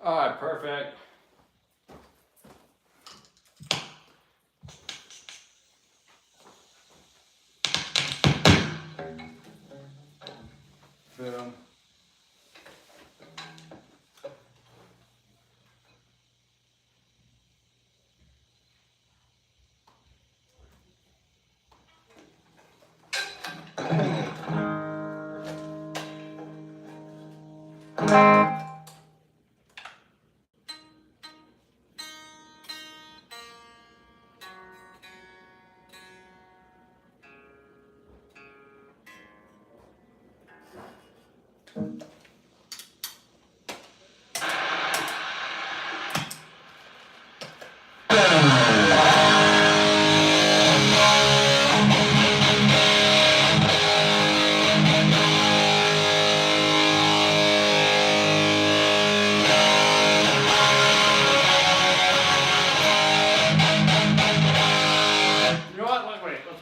All right, perfect. Boom.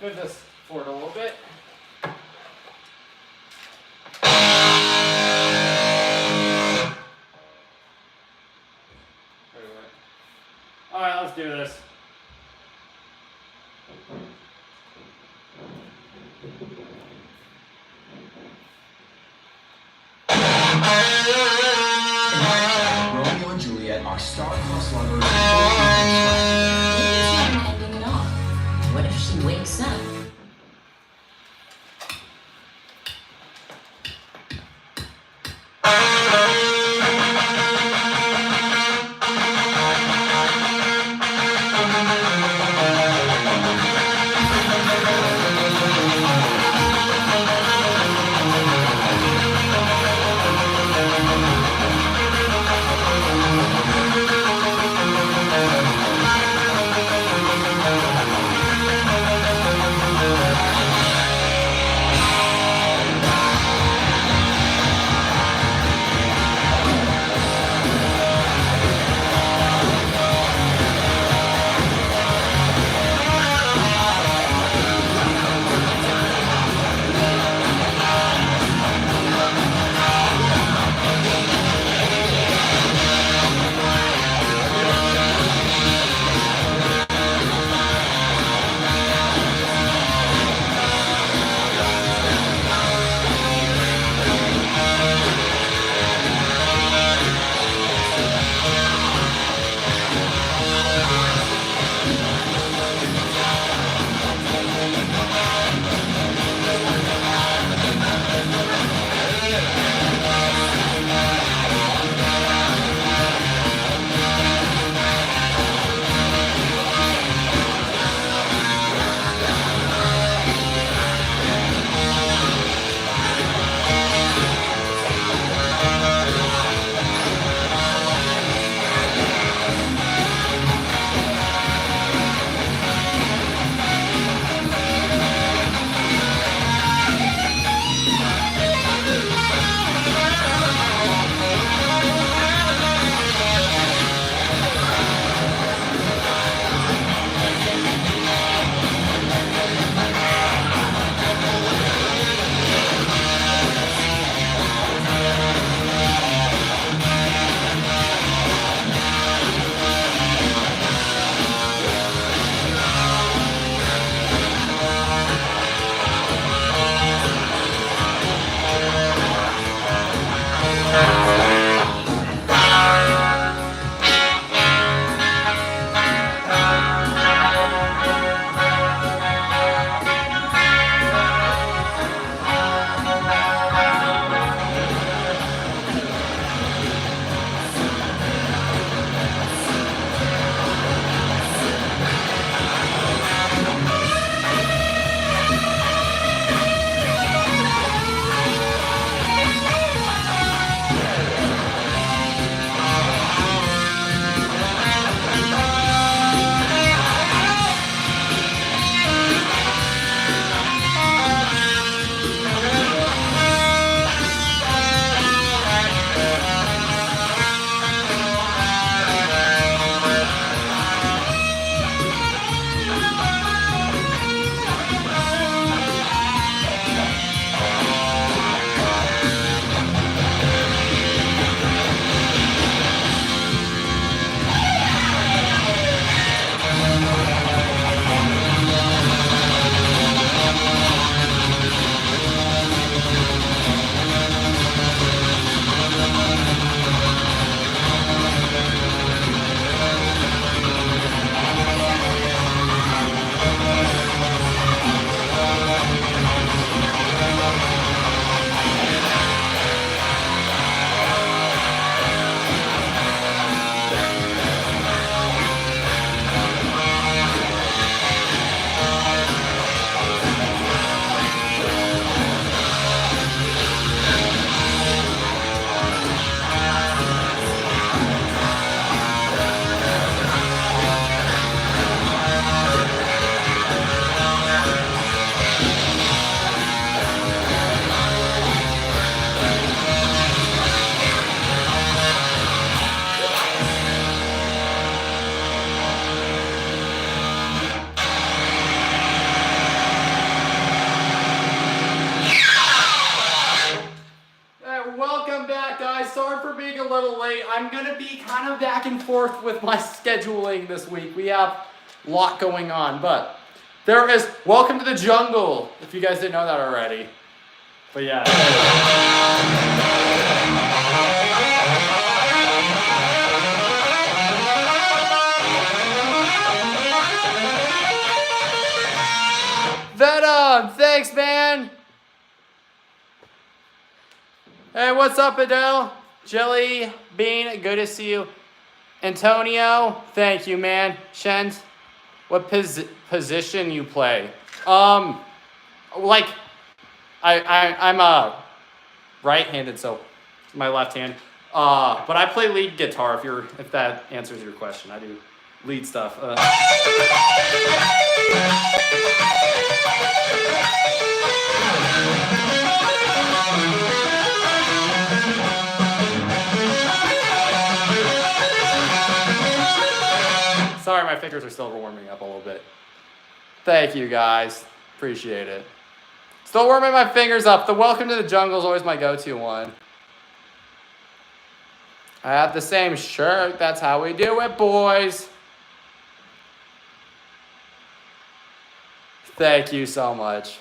Move this forward a little bit. All right, let's do this. Romeo and Juliet are star-crossed lovers. Maybe it's not an ending at all. What if she wakes up? welcome back, guys. Sorry for being a little late. I'm gonna be kind of back and forth with my scheduling this week. We have a lot going on, but there is Welcome to the Jungle, if you guys didn't know that already. But yeah. Venom, thanks, man. Hey, what's up, Adele? Jelly Bean, good to see you. Antonio, thank you, man. Shens, what position you play? Like, I'm right-handed, so my left hand. But I play lead guitar. If that answers your question, I do lead stuff. Sorry, my fingers are still warming up a little bit. Thank you, guys. Appreciate it. Still warming my fingers up. The Welcome to the Jungle is always my go-to one. I have the same shirt. That's how we do it, boys. Thank you so much.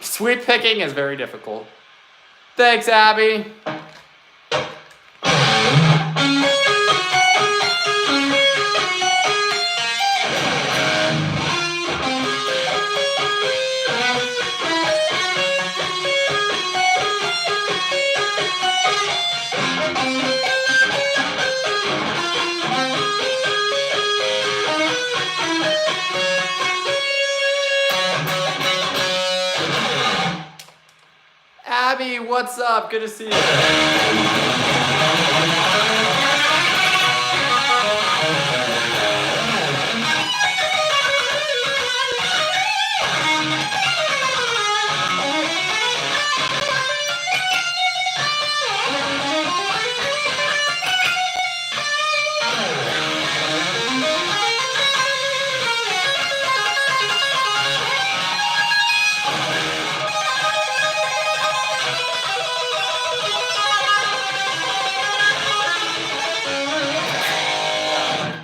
Sweet picking is very difficult. Thanks, Abby. Abby, what's up? Good to see you.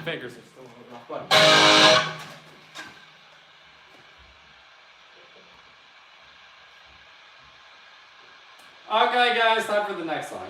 Fingers are still a little rough, but. Okay, guys, time for the next song.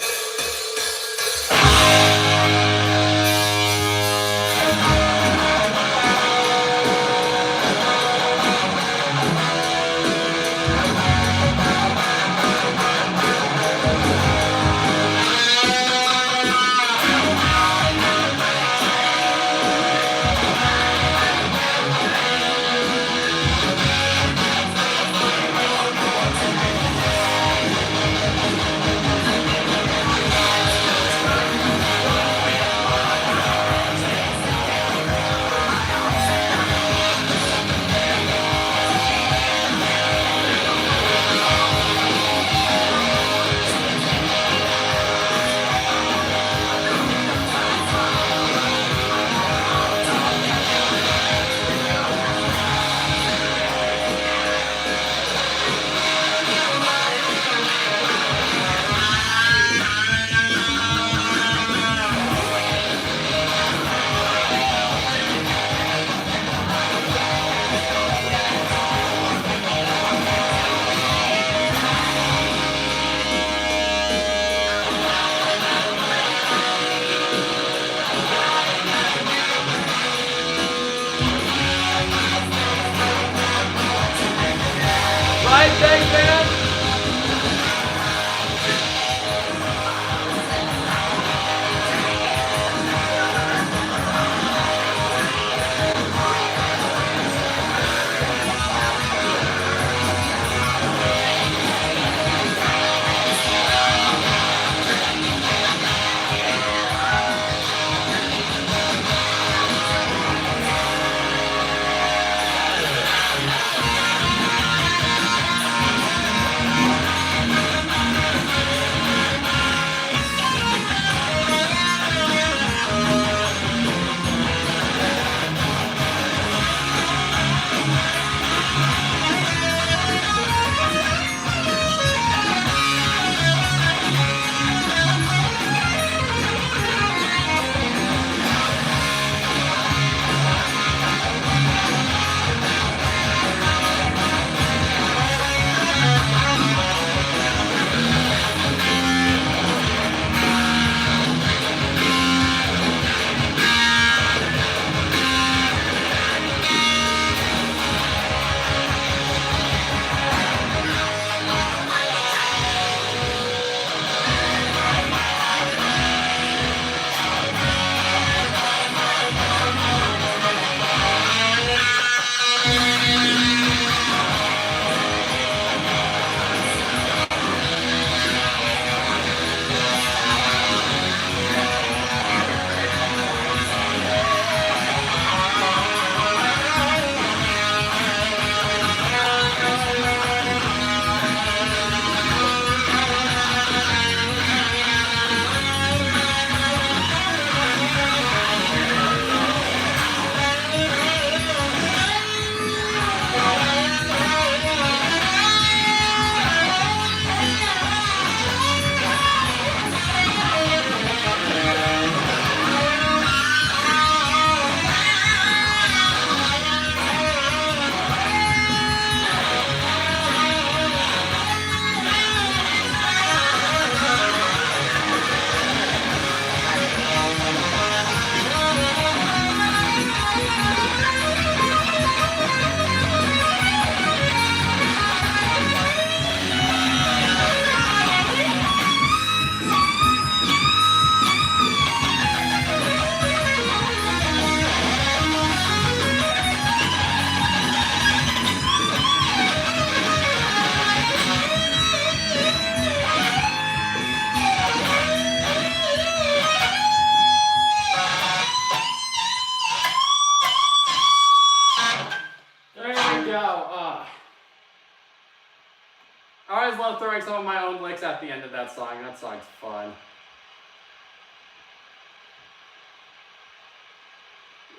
throwing some of my own licks at the end of that song. That song's fun.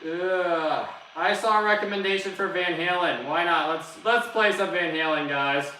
Ugh. I saw a recommendation for Van Halen. Why not? Let's play some Van Halen, guys.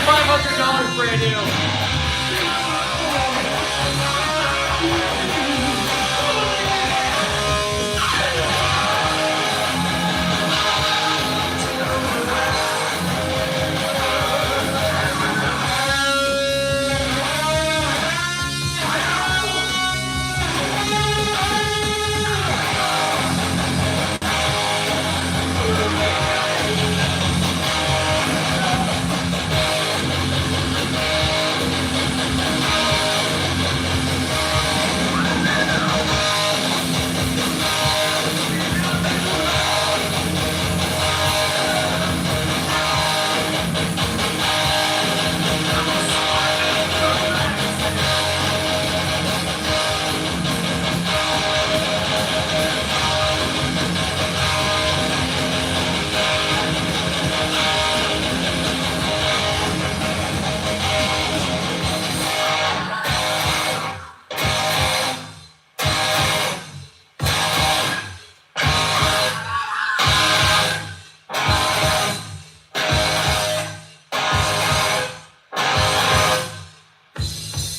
$500 brand new.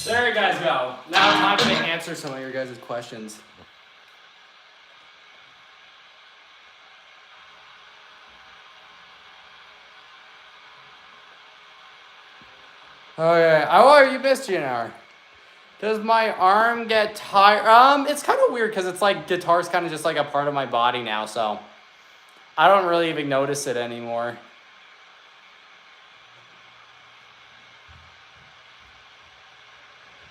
There you guys go. Now time to answer some of your guys' questions. Okay. Oh, you missed you an hour. Does my arm get tired? It's kind of weird because it's like guitar's kind of just like a part of my body now, so I don't really even notice it anymore.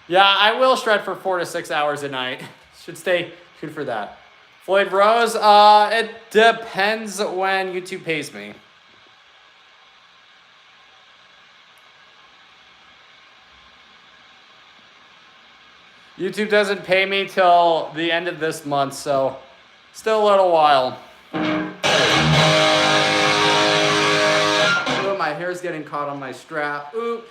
Yeah, I will shred for 4 to 6 hours a night. Should stay tuned for that. Floyd Rose, it depends when YouTube pays me. YouTube doesn't pay me till the end of this month, so still a little while. Ooh, my hair's getting caught on my strap. Ooh.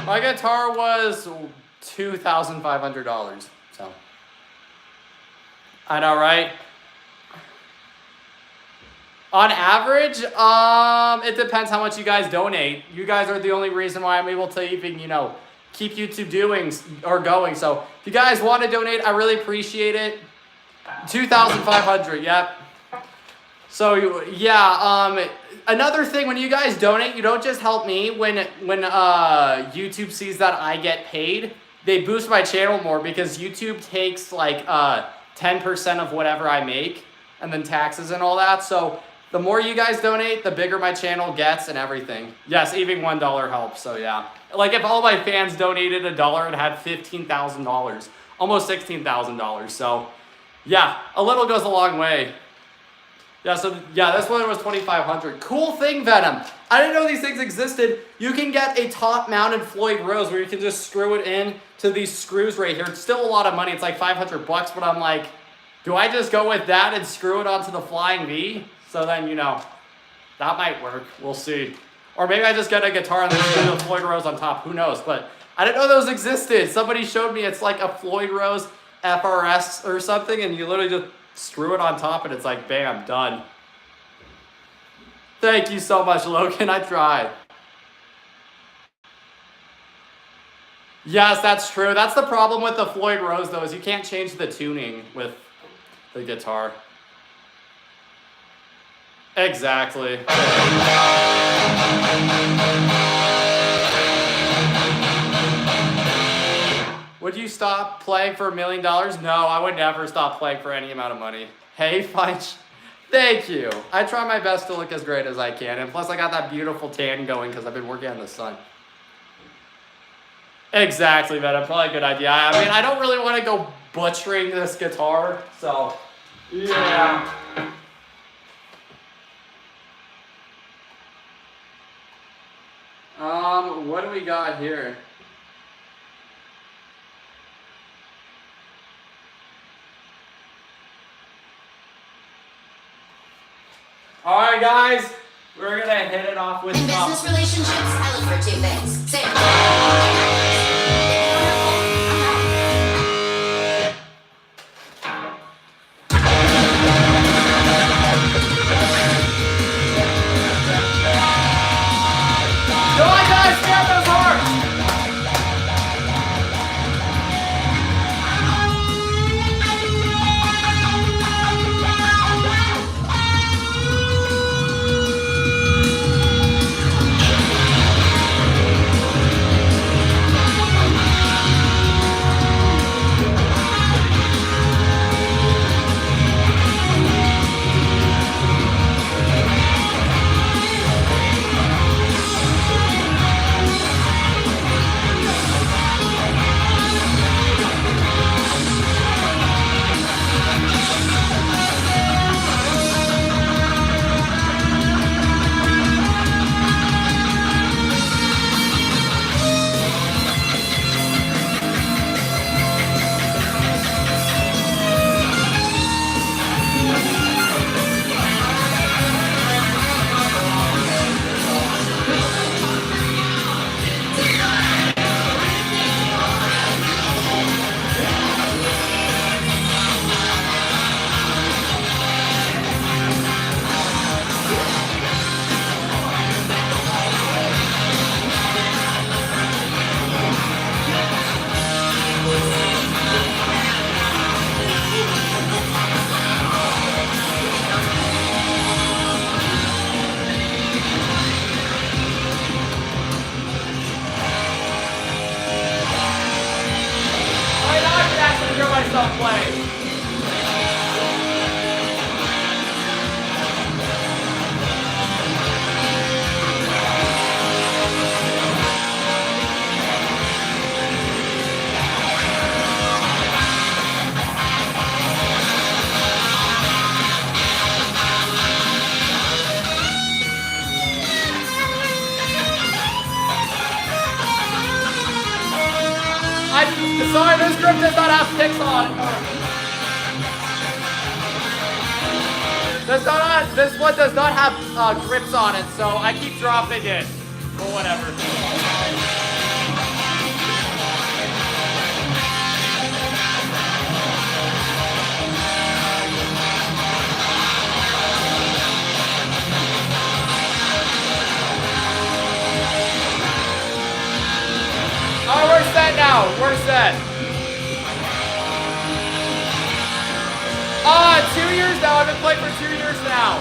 My guitar was $2,500, so. I know, right? On average, it depends how much you guys donate. You guys are the only reason why I'm able to even, keep YouTube going. So if you guys want to donate, I really appreciate it. 2,500, yep. So yeah, another thing, when you guys donate, you don't just help me. When YouTube sees that I get paid, they boost my channel more because YouTube takes like 10% of whatever I make and then taxes and all that. So the more you guys donate, the bigger my channel gets and everything. Yes, even $1 helps. So yeah, like if all my fans donated $1, it had $15,000, almost $16,000. So yeah, a little goes a long way. Yeah, so yeah, this one was $2,500. Cool thing, Venom. I didn't know these things existed. You can get a top-mounted Floyd Rose where you can just screw it in to these screws right here. It's still a lot of money. It's like $500, but I'm like, do I just go with that and screw it onto the Flying V? So then, that might work. We'll see. Or maybe I just get a guitar and then screw the Floyd Rose on top. Who knows? But I didn't know those existed. Somebody showed me it's like a Floyd Rose FRS or something, and you literally just screw it on top and it's like, bam, done. Thank you so much, Logan. I tried. Yes, that's true. That's the problem with the Floyd Rose, though, is you can't change the tuning with the guitar. Exactly. Would you stop playing for $1 million? No, I would never stop playing for any amount of money. Hey, fine. Thank you. I try my best to look as great as I can. And plus, I got that beautiful tan going because I've been working in the sun. Exactly, Venom. Probably a good idea. I mean, I don't really want to go butchering this guitar. So, yeah. What do we got here? All right, guys, we're gonna hit it off with In business relationships, I look for two things. Say Go on, guys, grab those hearts. Sorry, this grip does not have picks on it. This one does not have grips on it, so I keep dropping it. Or whatever. Alright, we're set now. We're set. 2 years now. I've been playing for 2 years now.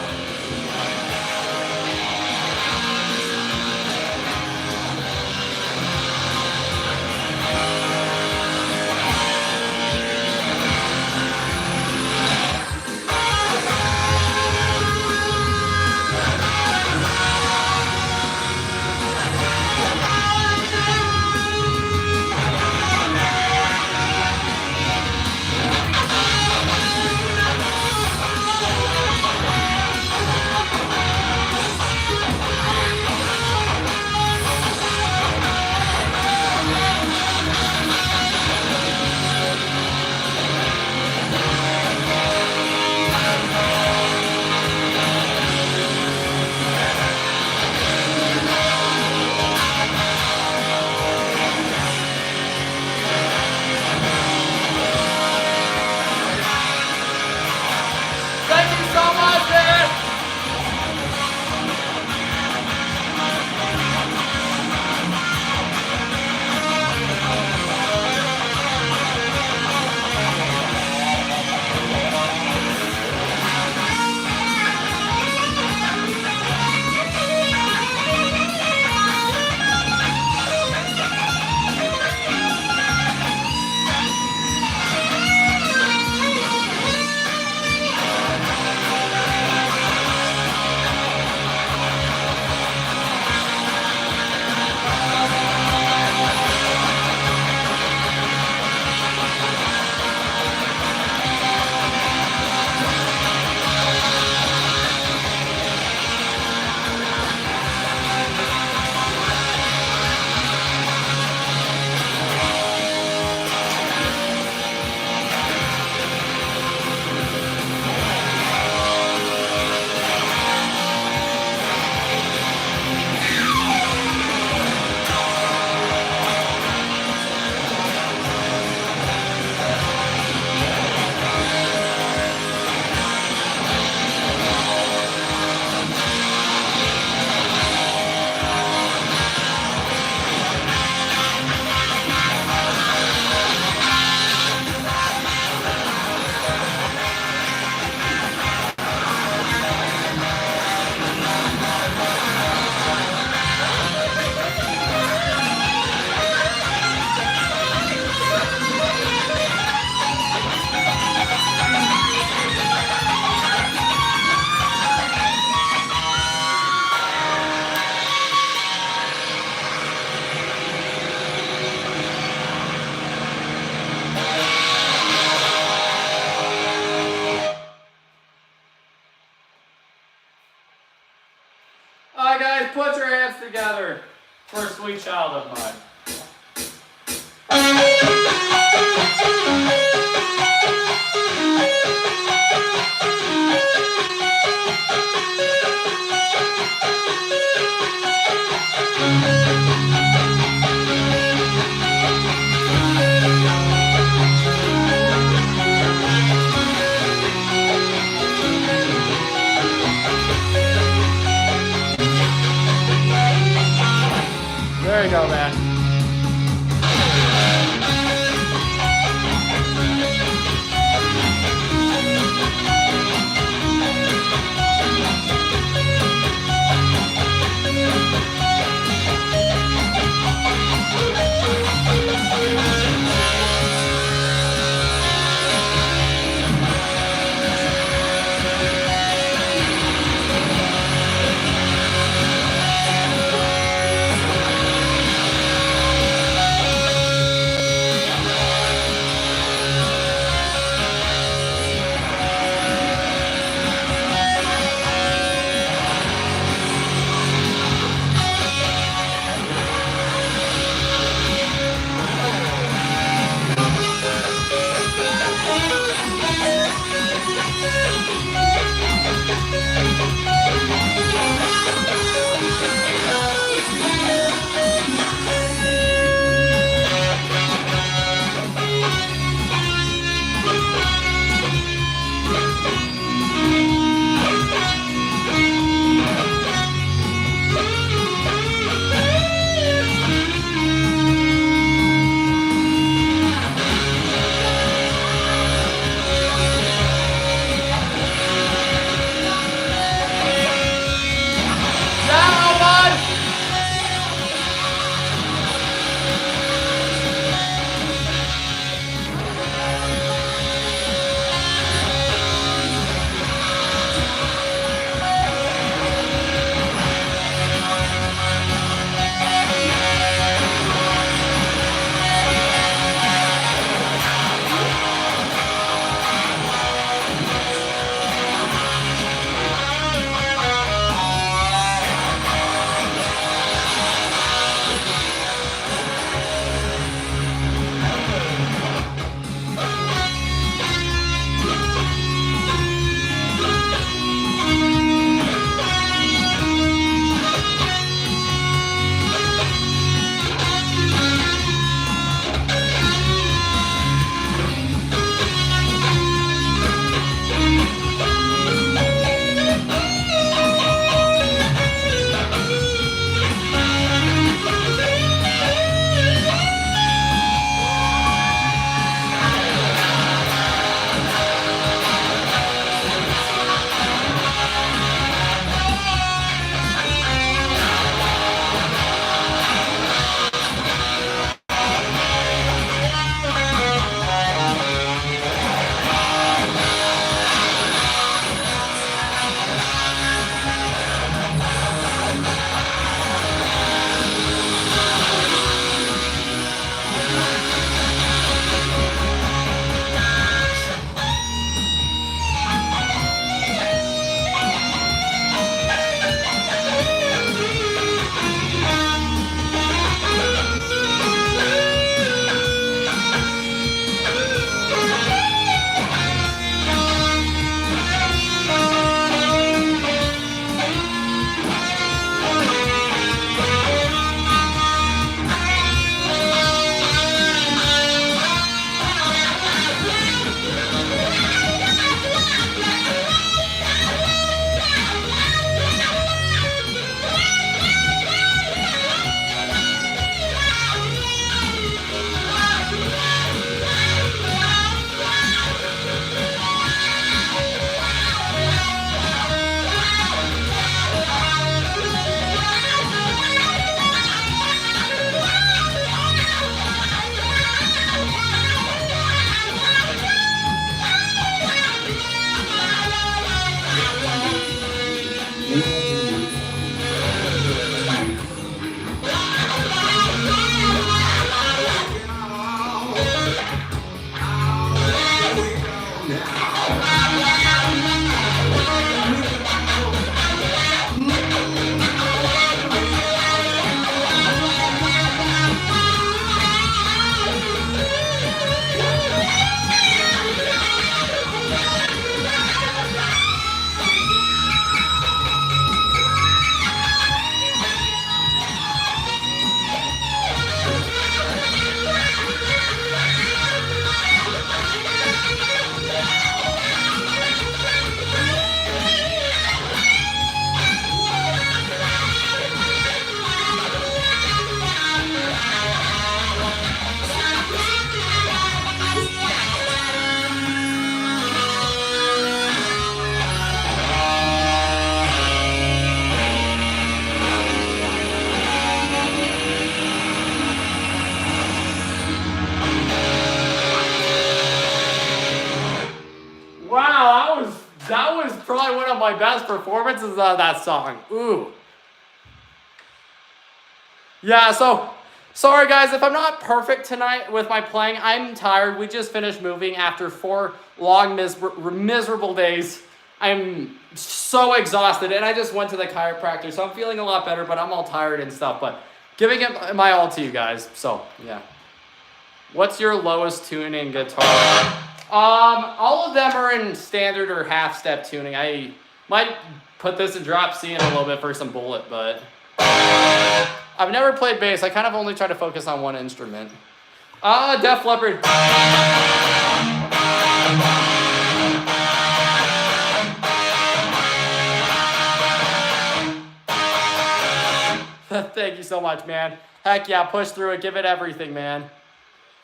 Alright guys, put your hands together for a sweet child of mine. There you go, man. of my best performances on that song. Ooh. Yeah, so sorry guys if I'm not perfect tonight with my playing. I'm tired. We just finished moving after 4 long miserable days. I'm so exhausted and I just went to the chiropractor, so I'm feeling a lot better, but I'm all tired and stuff, but giving it my all to you guys. So yeah. What's your lowest tuning guitar? All of them are in standard or half step tuning. I might put this in drop C in a little bit for some bullet, but I've never played bass. I kind of only try to focus on one instrument. Def Leppard. Thank you so much, man. Heck yeah, push through it. Give it everything, man.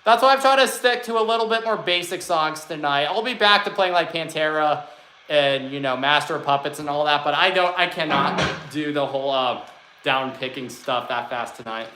That's why I'm trying to stick to a little bit more basic songs tonight. I'll be back to playing like Pantera and, you know, Master of Puppets and all that, but I cannot do the whole down picking stuff that fast tonight.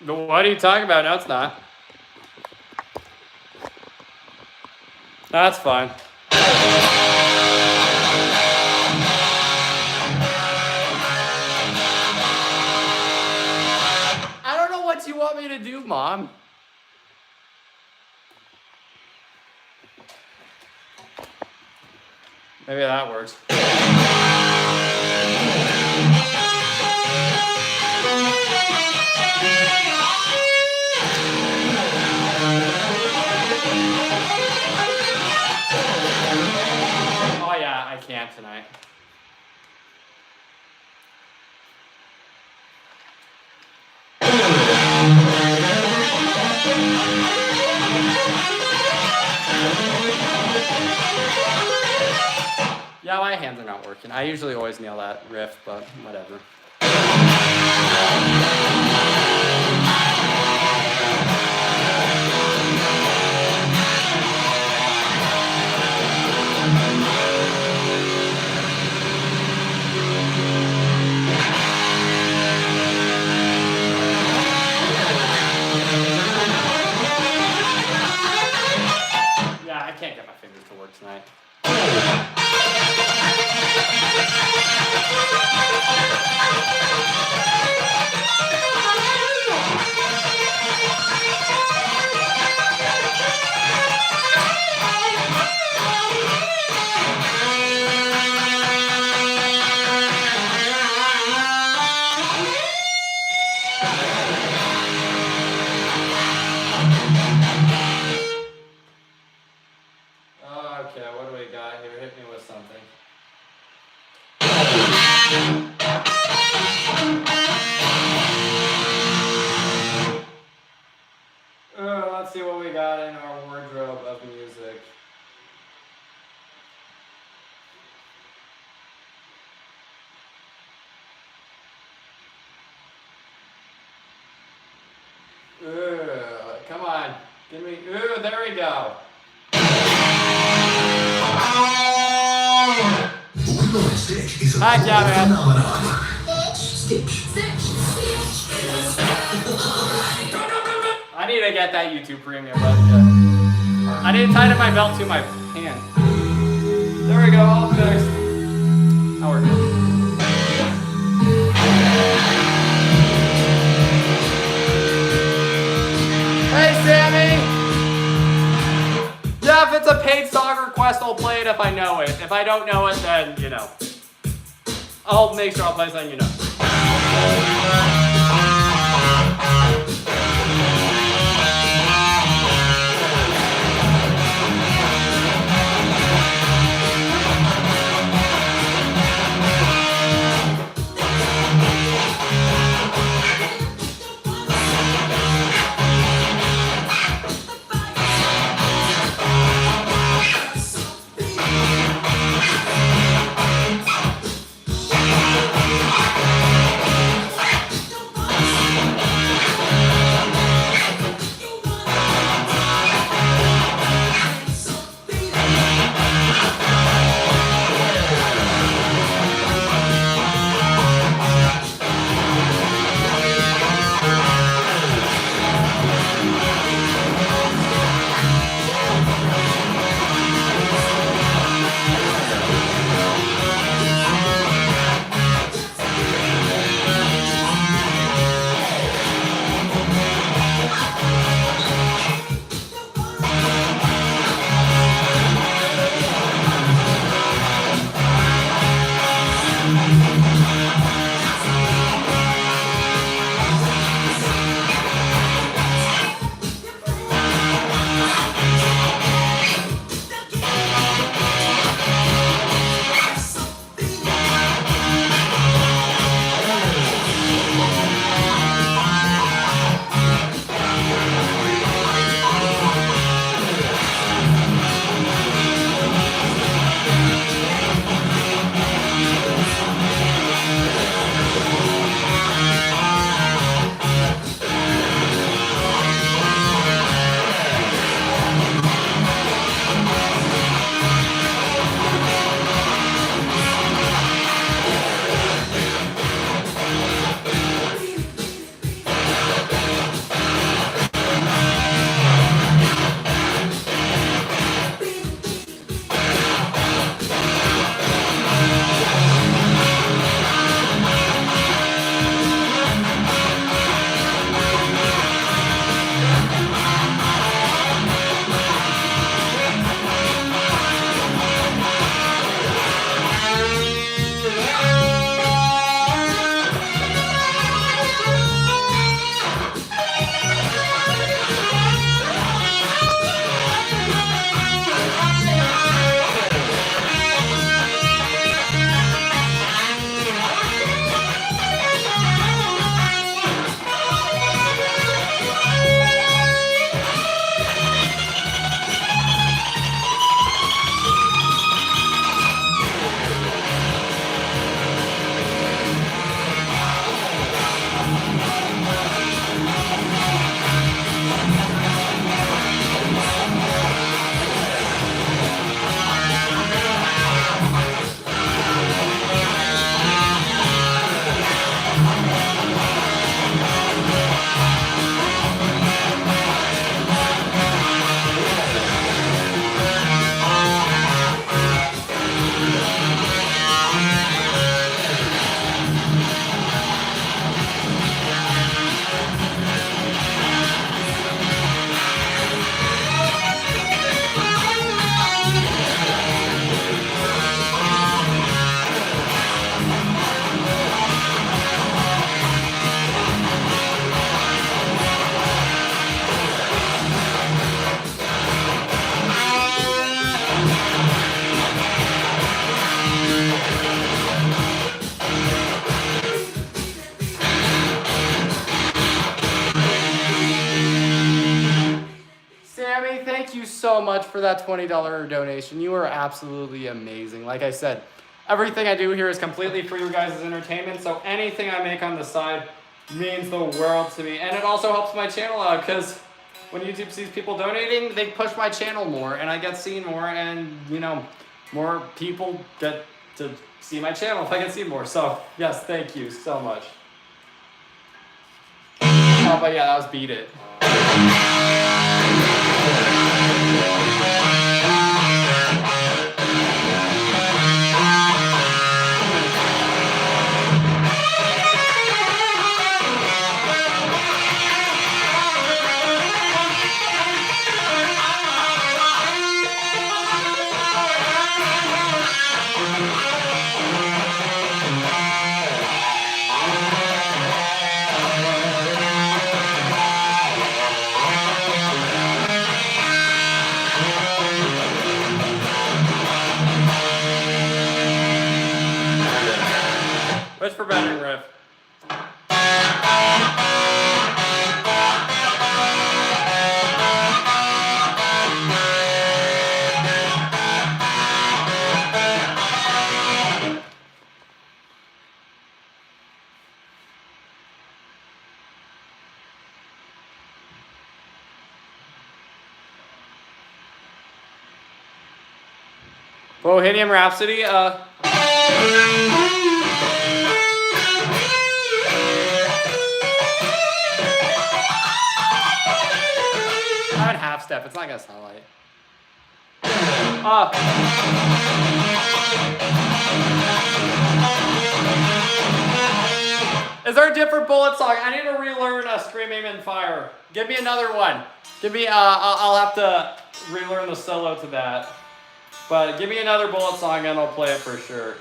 What are you talking about? No, it's not. That's fine. I don't know what you want me to do, Mom. Maybe that works. Oh yeah, I can't tonight. Yeah, my hands are not working. I usually always nail that riff, but whatever. Yeah, I can't get my fingers to work tonight. Okay, what do we got here? Hit me with something. Let's see what we got in our wardrobe of music. Come on. Give me. There we go. Heck yeah, man. I need to get that YouTube premium, but yeah. I need to tie to my belt to my hand. There we go, all fixed. Now we're good. Hey, Sammy! Yeah, if it's a paid song request, I'll play it if I know it. If I don't know it, then, you know. I'll make sure I'll play something you know. so much for that $20 donation. You are absolutely amazing. Like I said, everything I do here is completely for you guys' entertainment, so anything I make on the side means the world to me. And it also helps my channel out, because when YouTube sees people donating, they push my channel more, and I get seen more, and, you know, more people get to see my channel if I get seen more. So, yes, thank you so much. Oh, but yeah, that was Beat It. What's for bettering riff? Bohemian Rhapsody, I have half step, it's not gonna sound like Is there a different bullet song? I need to relearn Scream Aim and Fire. Give me another one. Give me, I'll have to relearn the solo to that. But give me another bullet song and I'll play it for sure.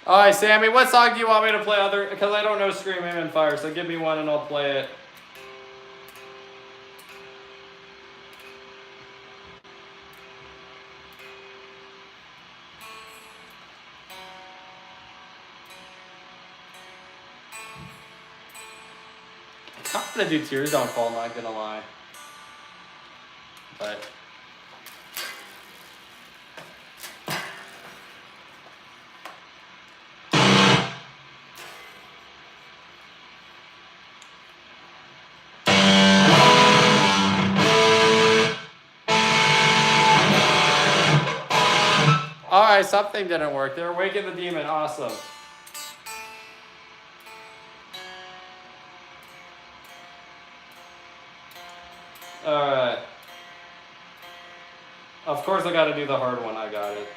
Alright, Sammy, what song do you want me to play other? Because I don't know Scream Aim and Fire, so give me one and I'll play it. I'm gonna do Tears Don't Fall, not gonna lie. But alright, something didn't work. They're Awaken the Demon, awesome. Alright. Of course I gotta do the hard one, I got it.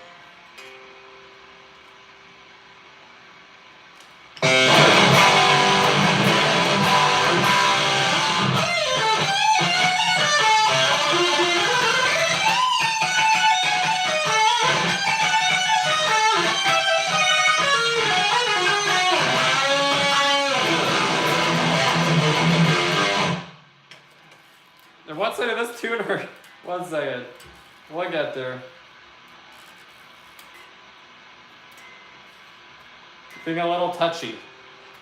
And one second, this tuner, one second. We'll get there. Being a little touchy.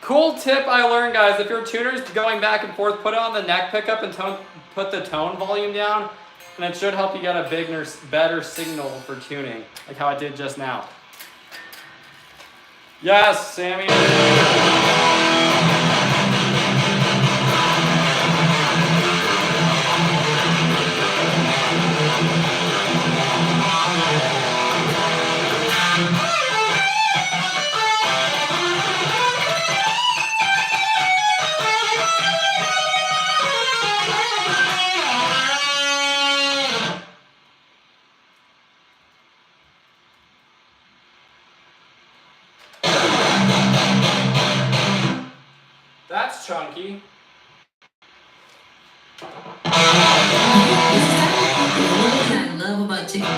Cool tip I learned, guys. If your tuner's going back and forth, put it on the neck pickup and put the tone volume down, and it should help you get a bigger, better signal for tuning, like how I did just now. Yes, Sammy. That's chunky. I love about TikTok.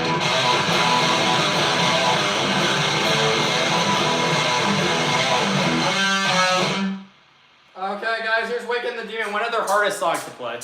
Okay, guys, here's Waking the Demon, one of their hardest songs to play.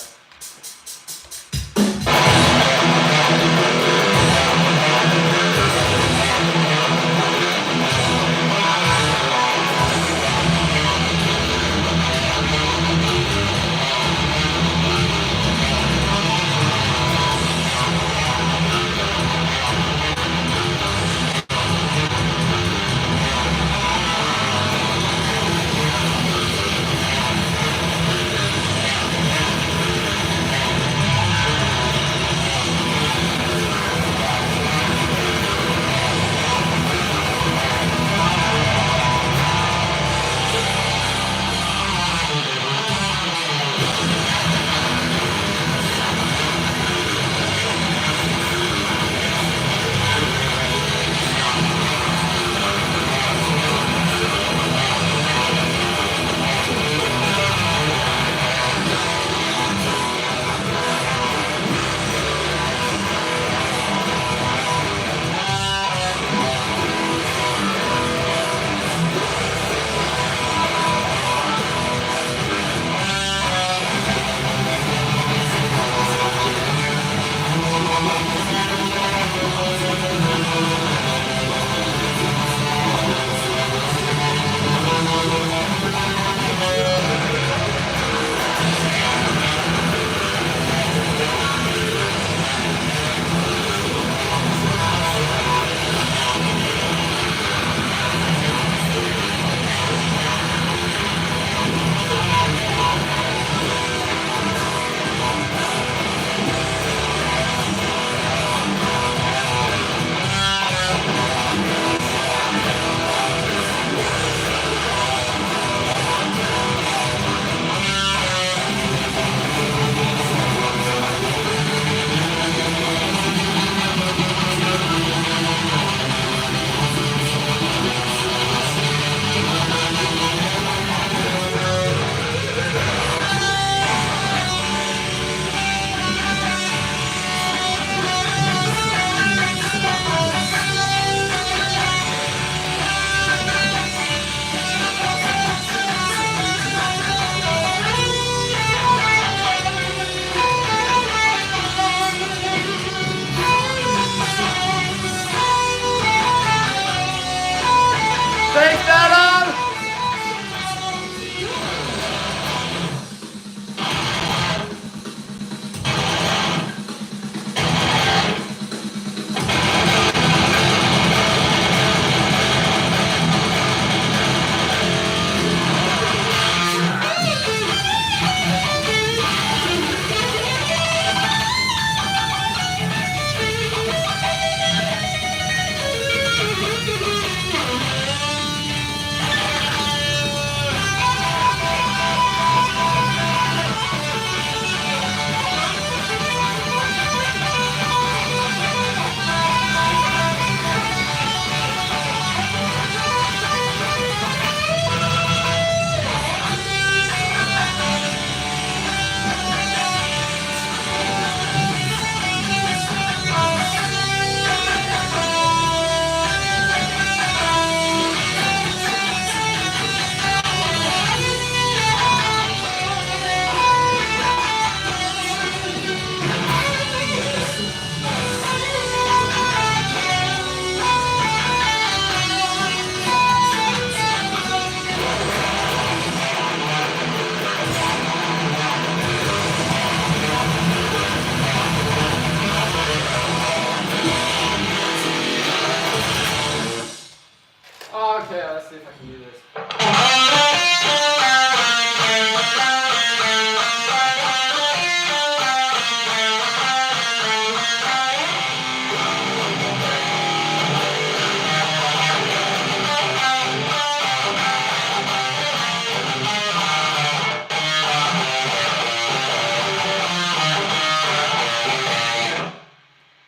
see if I can do this.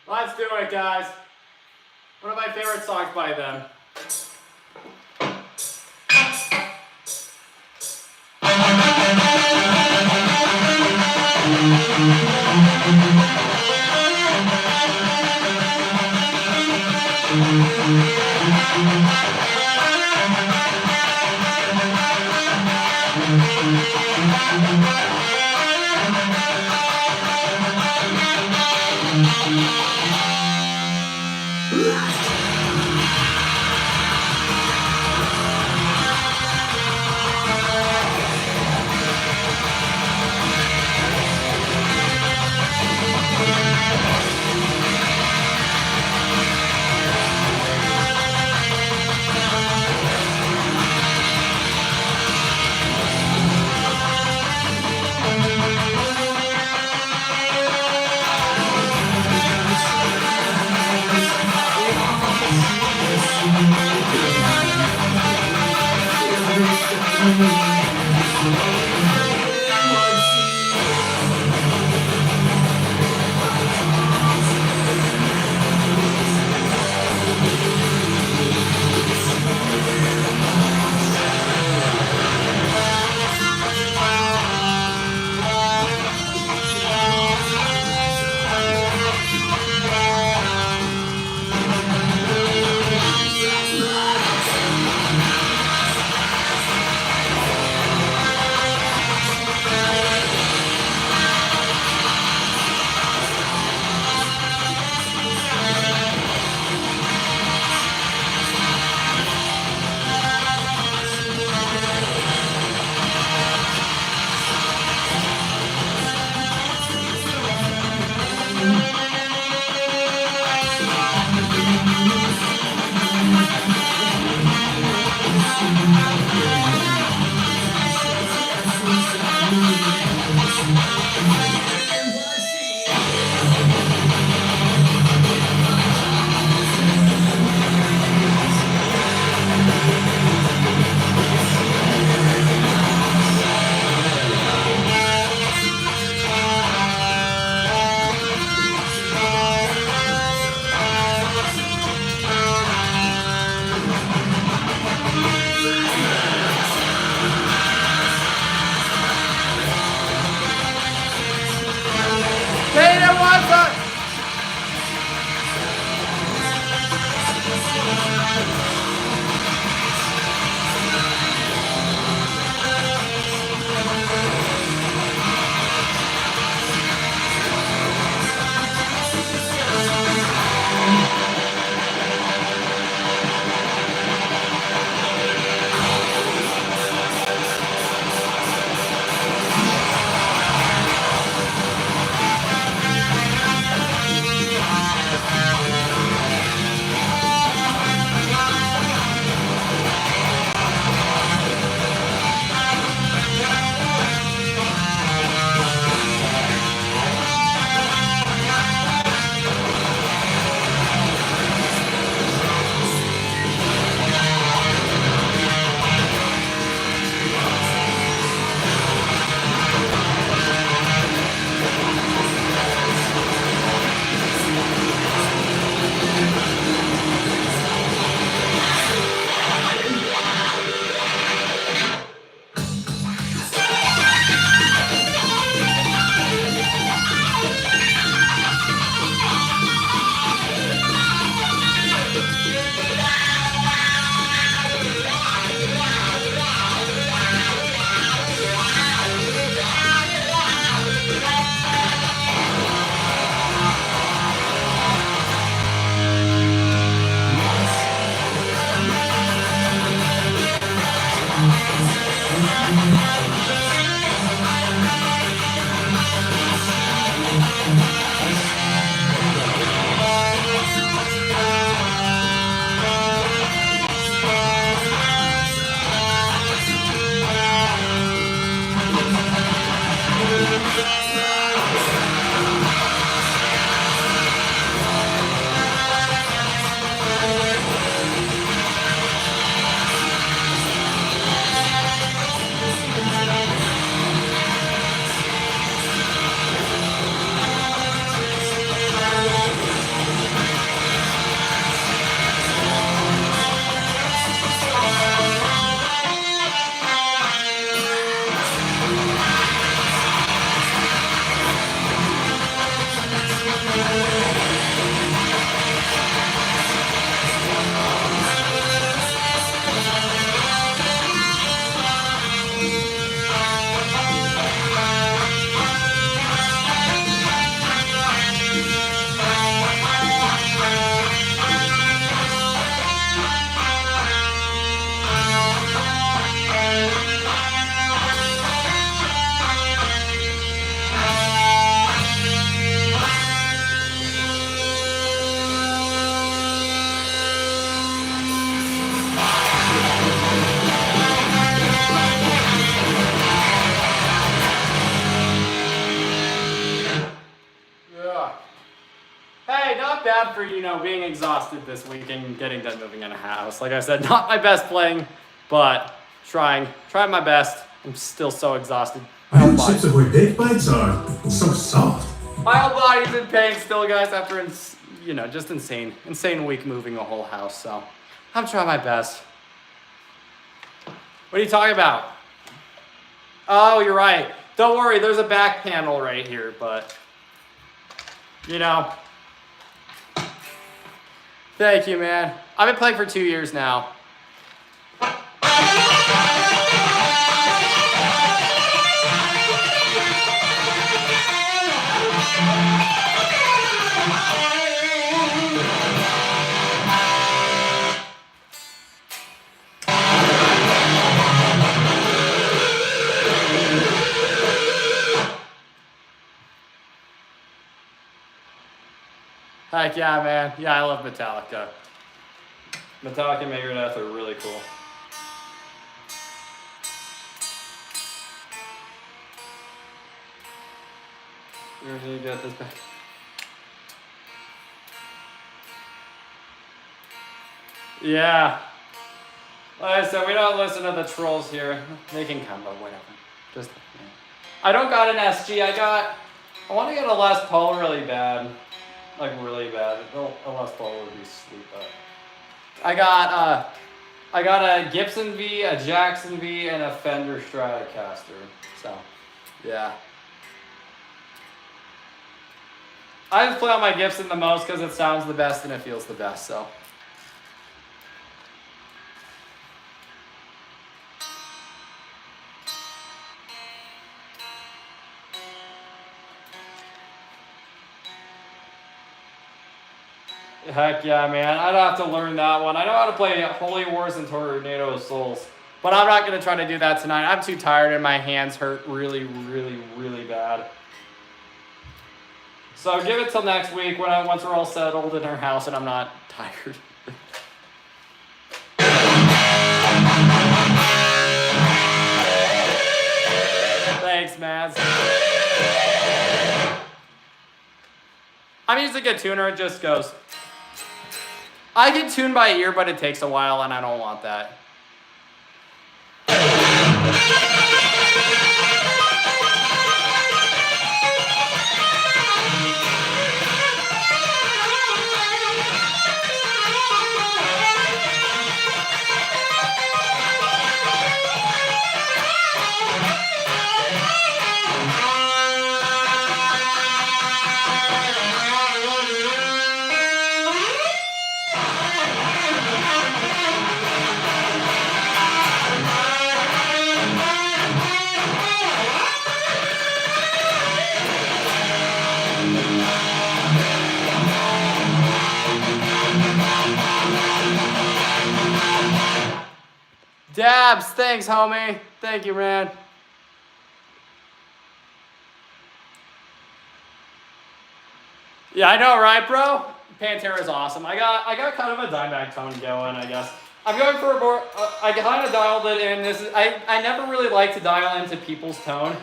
Let's do it, guys. One of my favorite songs by them. after, you know, being exhausted this week and getting done moving in a house. Like I said, not my best playing, but trying my best. I'm still so exhausted. These chips Ahoy baked bites are so soft. My whole body's in pain still, guys, after, you know, just insane week moving a whole house. So I'm trying my best. What are you talking about? Oh, you're right. Don't worry, there's a back panel right here, but, you know. Thank you, man. I've been playing for 2 years now. Heck yeah, man. Yeah, I love Metallica. Metallica and Megadeth are really cool. We're gonna get this back. Yeah. Like I said, we don't listen to the trolls here. They can come, but whatever. Just, yeah. I don't got an SG. I want to get a Les Paul really bad. Like really bad. A Les Paul would be sweet, but I got a Gibson V, a Jackson V, and a Fender Stratocaster. So, yeah. I just play on my Gibson the most because it sounds the best and it feels the best. So. Heck yeah, man. I'd have to learn that one. I know how to play Holy Wars and Tornado of Souls, but I'm not going to try to do that tonight. I'm too tired and my hands hurt really, really, really bad. So give it till next week once we're all settled in our house and I'm not tired. Thanks, Mads. I'm using a tuner. It just goes. I can tune by ear, but it takes a while, and I don't want that. Dabs, thanks, homie. Thank you, man. Yeah, I know, right, bro? Pantera is awesome. I got kind of a Dimebag tone going, I guess. I'm going for a more. I kind of dialed it in. I never really like to dial into people's tone,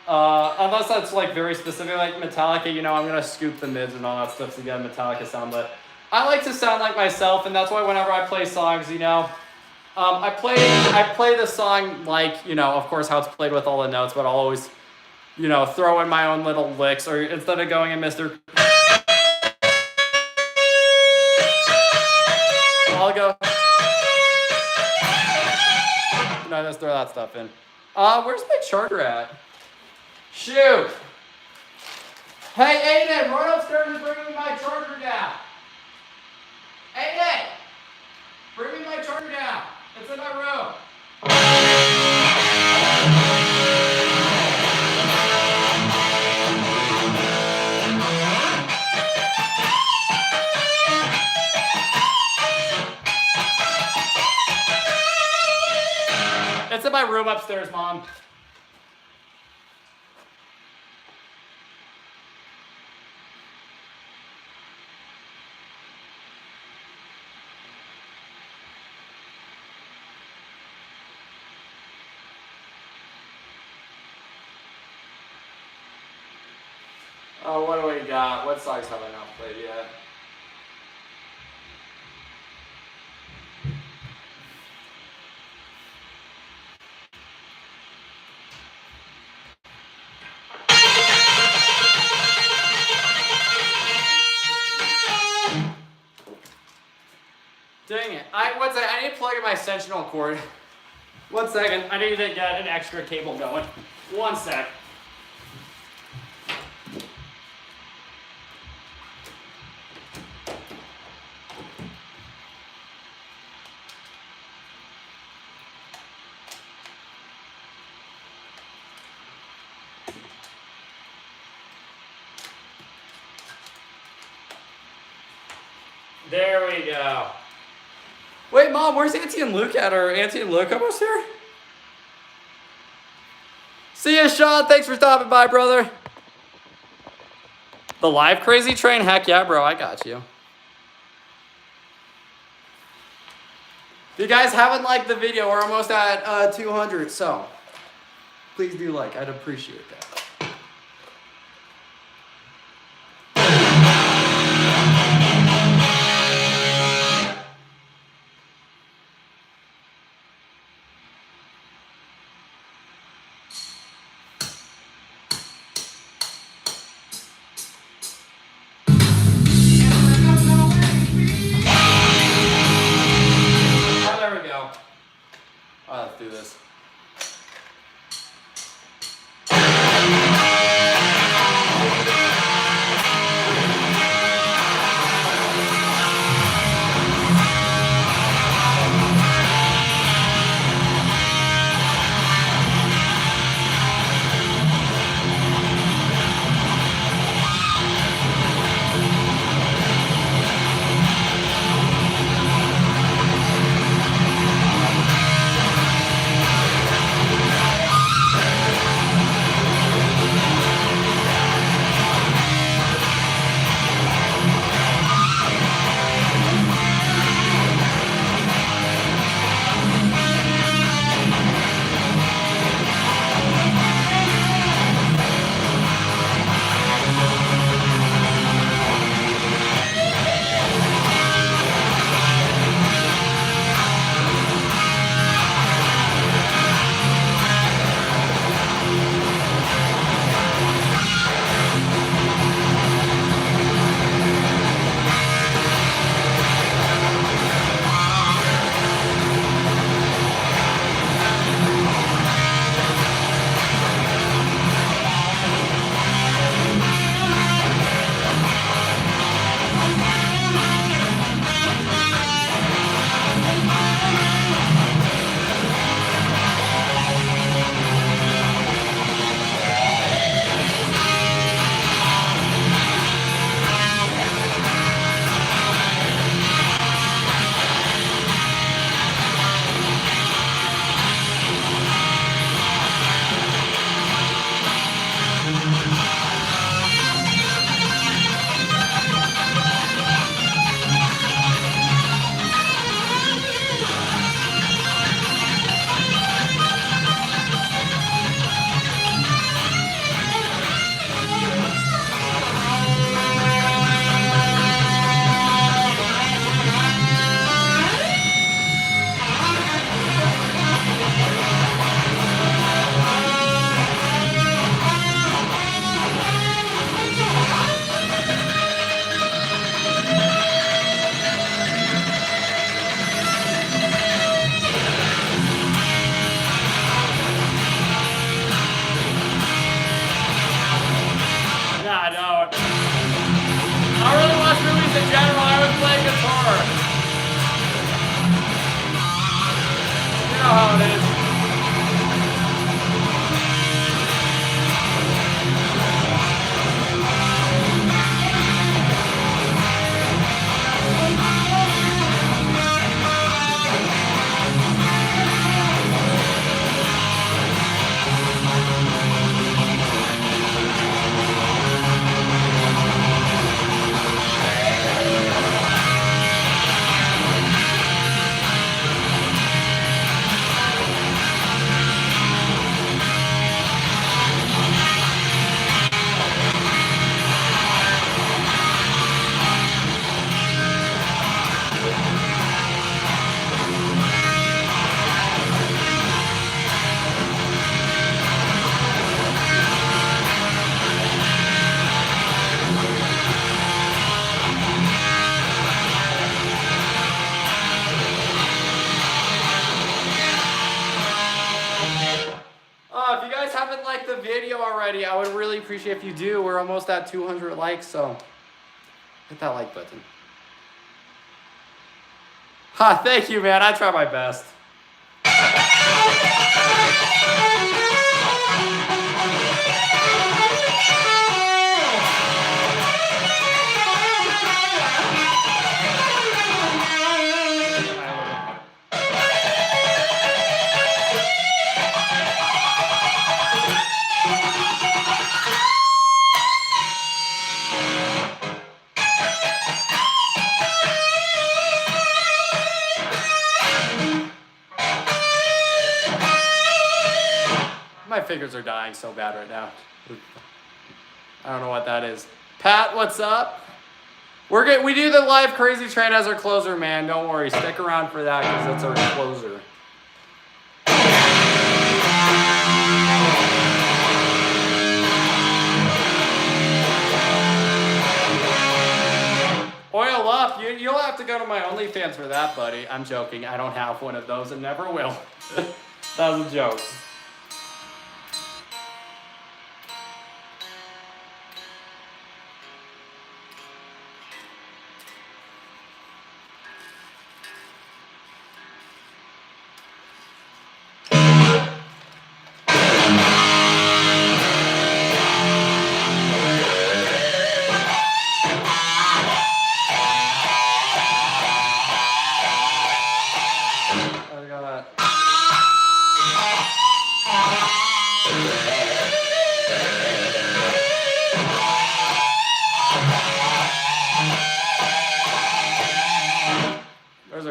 unless that's like very specific, like Metallica. You know, I'm gonna scoop the mids and all that stuff to get a Metallica sound, but I like to sound like myself, and that's why whenever I play songs, you know. I play the song like, you know, of course how it's played with all the notes, but I'll always, you know, throw in my own little licks, or instead of going in Mr. I'll go, you know, just throw that stuff in. Where's my charger at? Shoot. Hey, Aiden, run upstairs and bring me my charger down. Aiden, bring me my charger down. It's in my room. It's in my room upstairs, Mom. Oh, what do we got? What songs have I not played yet? Dang it. One second. I need to plug in my Sentinel cord. 1 second. I need to get an extra cable going. 1 sec. There we go. Wait, Mom, where's Auntie and Luke at? Are Auntie and Luke almost here? See ya, Sean. Thanks for stopping by, brother. The live crazy train? Heck yeah, bro. I got you. If you guys haven't liked the video, we're almost at 200, so please do like. I'd appreciate that. Let's do this. already, I would really appreciate if you do. We're almost at 200 likes, so hit that like button. Ha, thank you, man. I try my best. My fingers are dying so bad right now. I don't know what that is. Pat, what's up? We do the live Crazy Train as our closer, man. Don't worry, stick around for that because that's our closer. Oil up. You'll have to go to my OnlyFans for that, buddy. I'm joking. I don't have one of those and never will. That was a joke.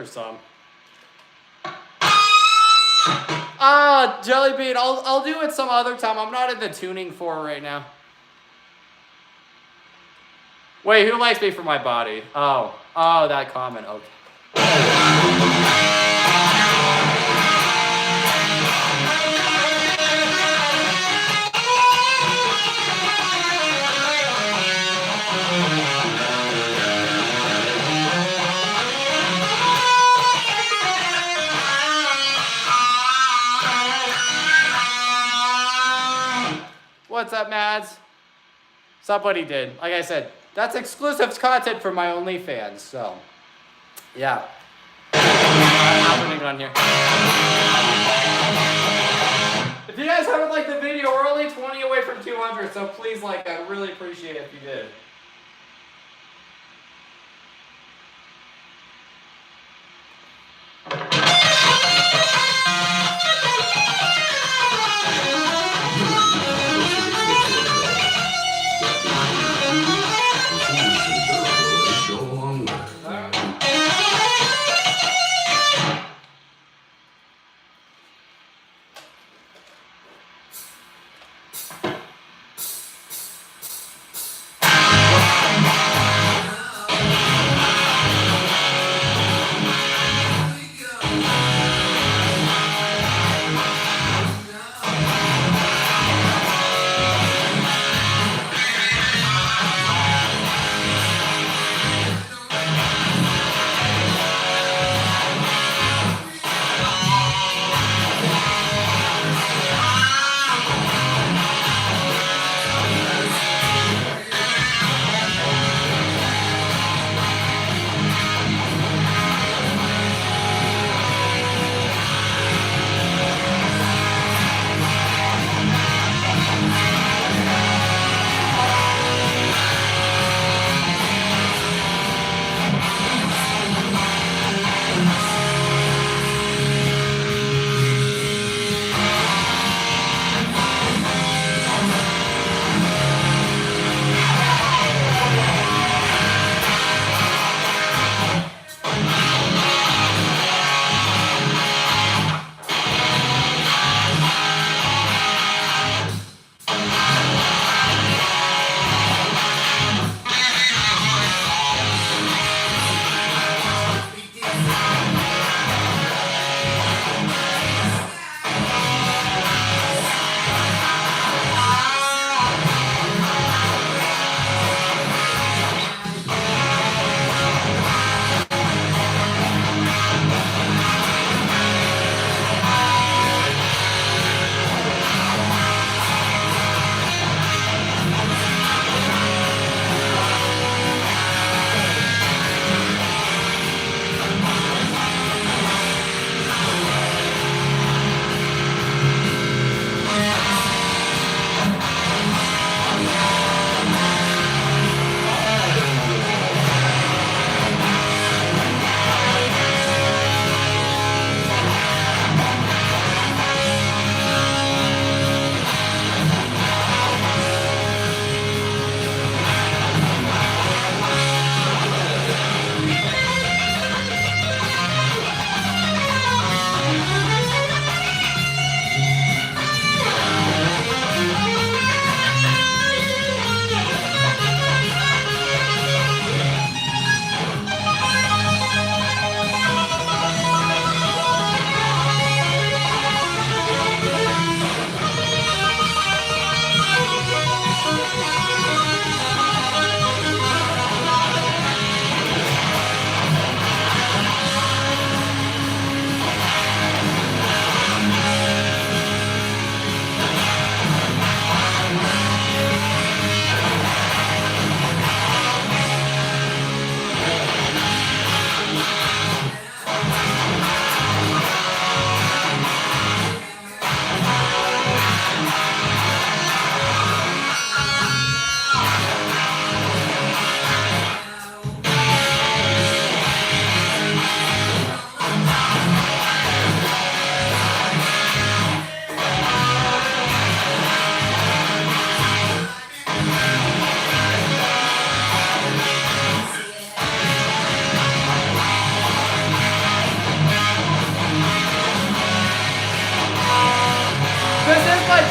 Some. Jelly Bean, I'll do it some other time. I'm not in the tuning for it right now. Wait, who likes me for my body? Oh, that comment. Okay. What's up, Mads? Somebody did. Like I said, that's exclusive content for my OnlyFans, so yeah. What's happening on here? If you guys haven't liked the video, we're only 20 away from 200, so please like, I'd really appreciate it if you did.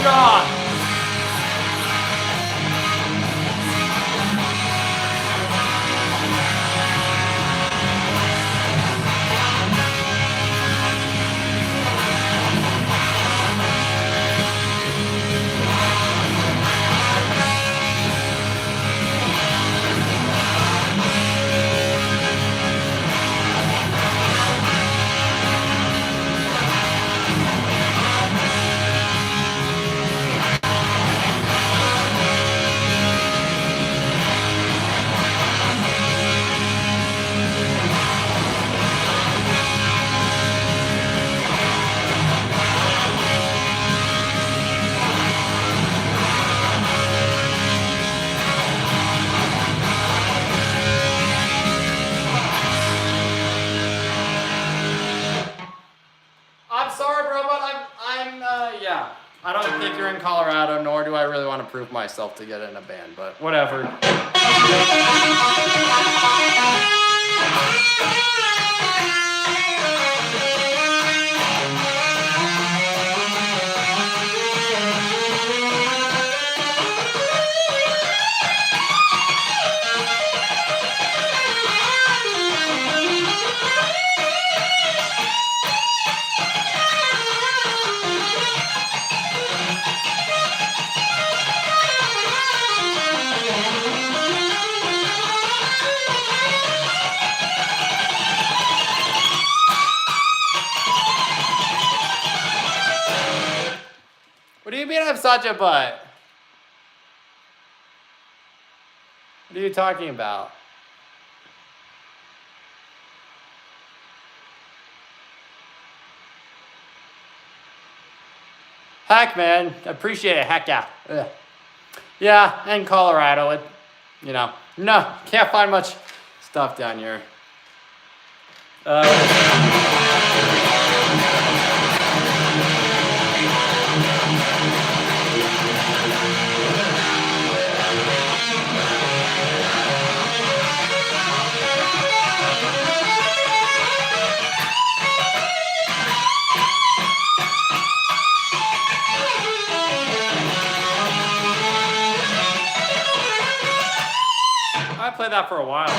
God. I'm sorry, bro, but yeah. I don't think you're in Colorado, nor do I really want to prove myself to get in a band, but whatever. What do you mean I'm such a butt? What are you talking about? Heck, man. Appreciate it. Heck yeah. Ugh. Yeah, in Colorado, no, can't find much stuff down here. I played that for a while.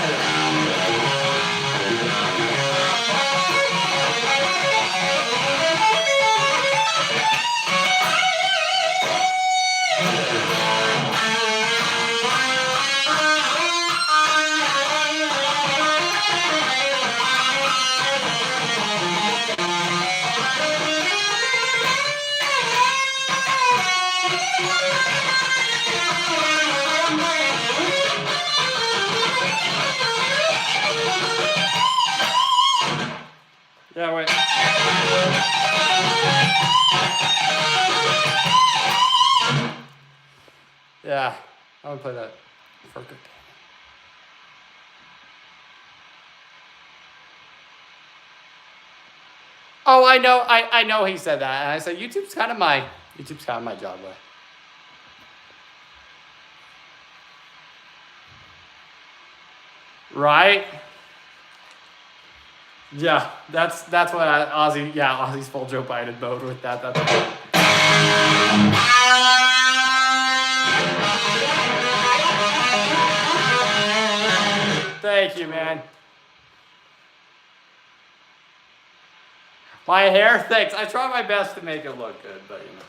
Yeah, wait. Yeah, I want to play that for a good game. Oh, I know he said that. And I said YouTube's kind of my job, way. Right? Yeah, that's what Ozzy's full Joe Biden mode with that. That's Thank you, man. My hair? Thanks. I try my best to make it look good, but you know.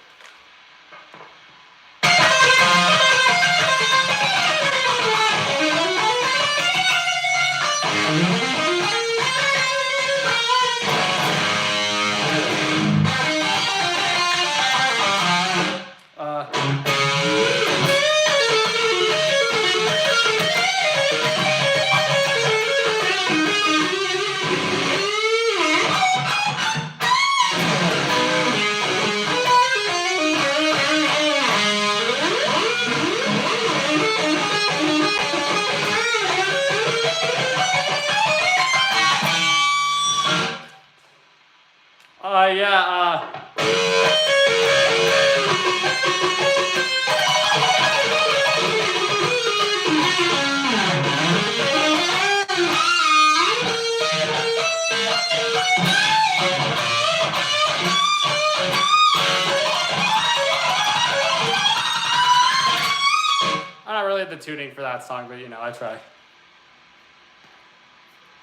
the tuning for that song, but you know, I try.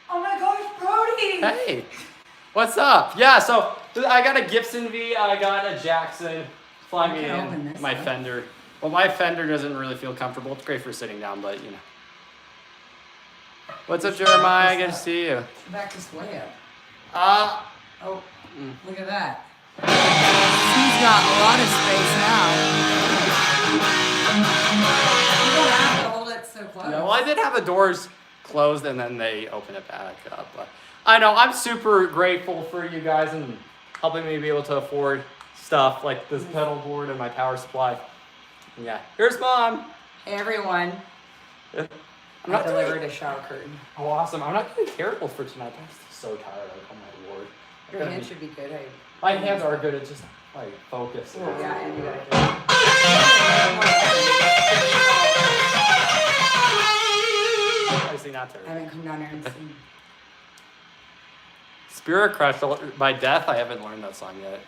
Oh my gosh, Brody! Hey, what's up? Yeah, so I got a Gibson V, I got a Jackson. Fly me can open in this my up. Fender. Well, my Fender doesn't really feel comfortable. It's great for sitting down, but you know. What's up, Jeremiah? Good to see you. Back this way up. Mm. Look at that. He's got a lot of space now. You don't have to hold it so close. Yeah, well, I did have the doors closed and then they open it back up. But I know I'm super grateful for you guys and helping me be able to afford stuff like this pedal board and my power supply. Yeah, here's Mom. Hey everyone. I'm I not delivered doing- a shower curtain. Oh, awesome. I'm not doing terrible for tonight. I'm so tired. Like, oh my lord. Your hand should be good. Hey. My hands are good. It's just like focus. Oh, yeah, and you gotta do Obviously not I terrible. haven't come down here and seen. Spirit Crush by Death. I haven't learned that song yet.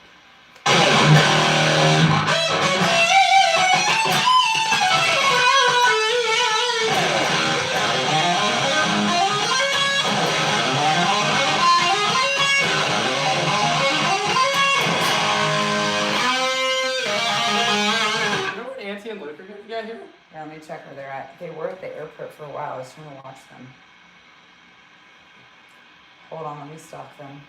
You know what Auntie and Luke are gonna get here? Yeah, let me check where they're at. They were at the airport for a while. I was trying to watch them. Hold on, let me stop them.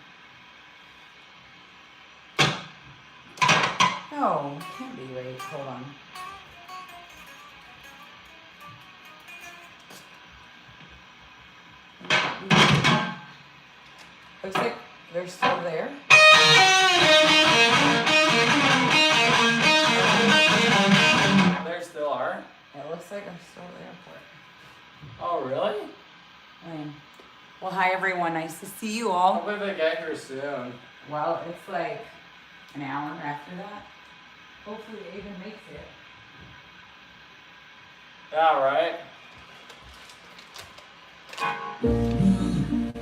No, can't be. Wait, hold on. Looks like they're still there. There still are. It looks like they're still at the airport. Oh, really? Well, hi everyone. Nice to see you all. Hopefully they get here soon. Well, it's like an hour after that. Hopefully it even makes it. Yeah, right?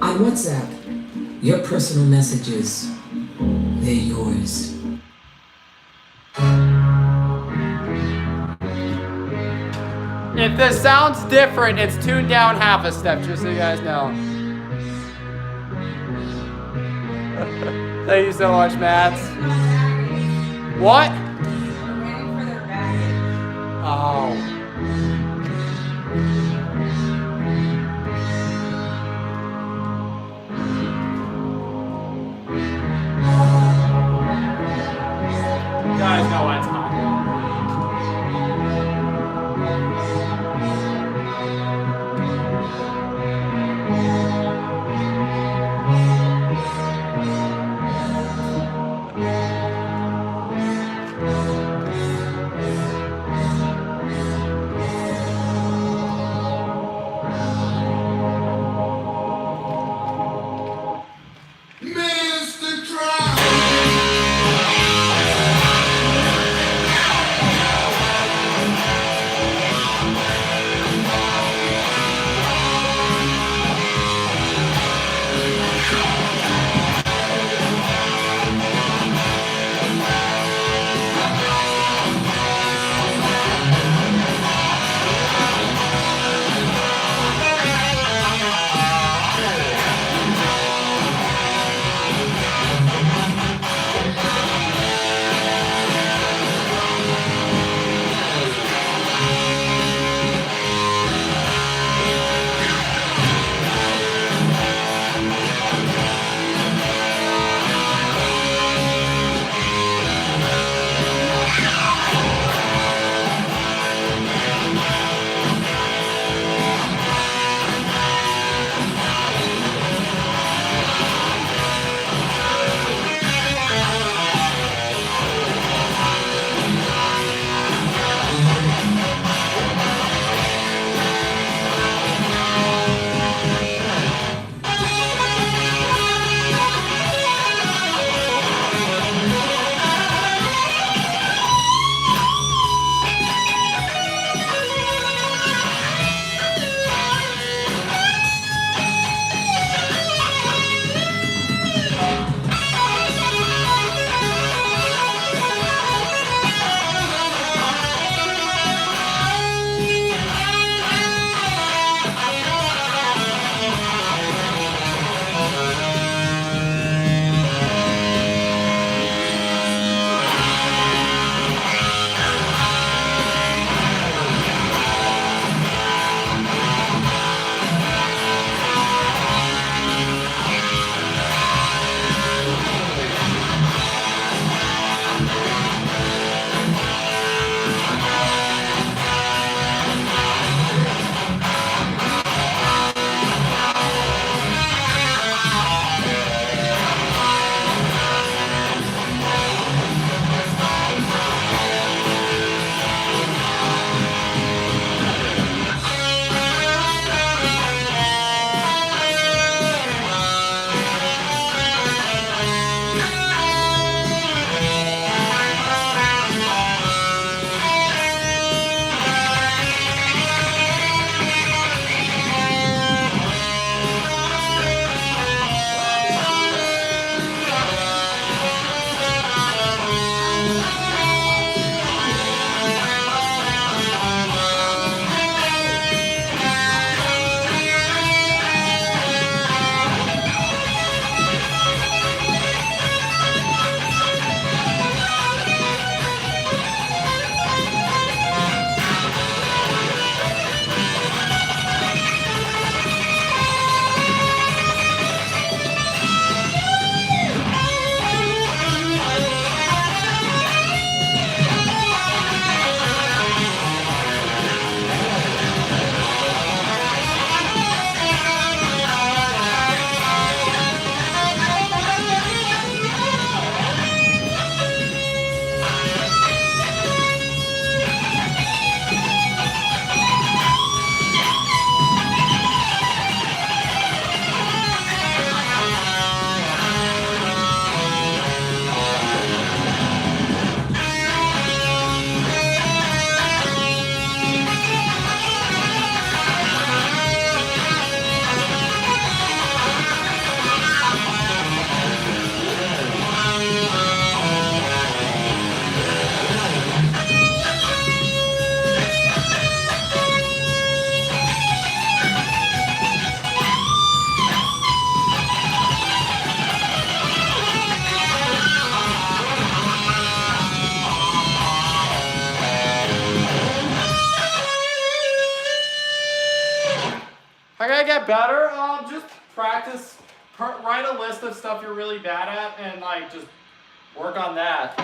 On WhatsApp, your personal messages, they're yours. If this sounds different, it's tuned down half a step, just so you guys know. Thank you so much, Matt. What? We're waiting for their baggage. Oh. You guys know what time. get better? Just practice. Write a list of stuff you're really bad at and like just work on that.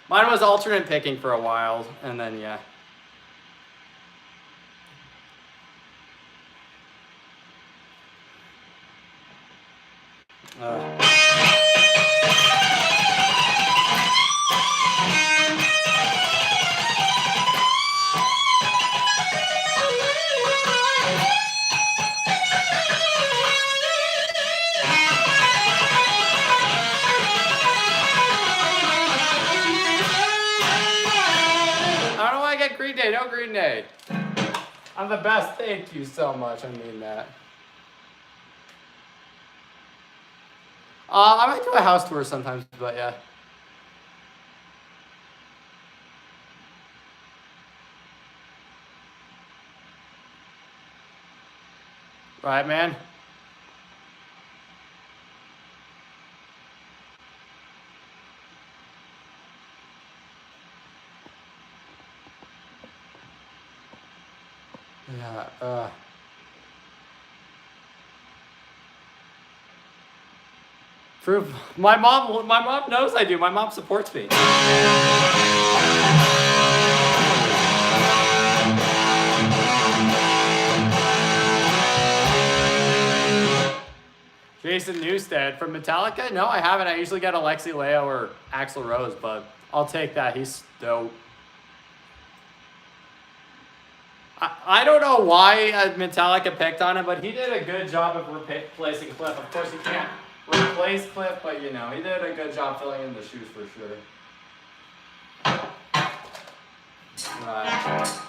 Mine was alternate picking for a while, and then yeah. I don't know why I get Green Day. No Green Day. I'm the best. Thank you so much. I mean that. I might do a house tour sometimes, but yeah. Right, man. Yeah, Proof. My mom knows I do. My mom supports me. Jason Newsted from Metallica? No, I haven't. I usually get Alexi Leo or Axl Rose, but I'll take that. He's dope. I don't know why Metallica picked on him, but he did a good job of replacing Cliff. Of course, he can't replace Cliff, but you know, he did a good job filling in the shoes for sure. Right.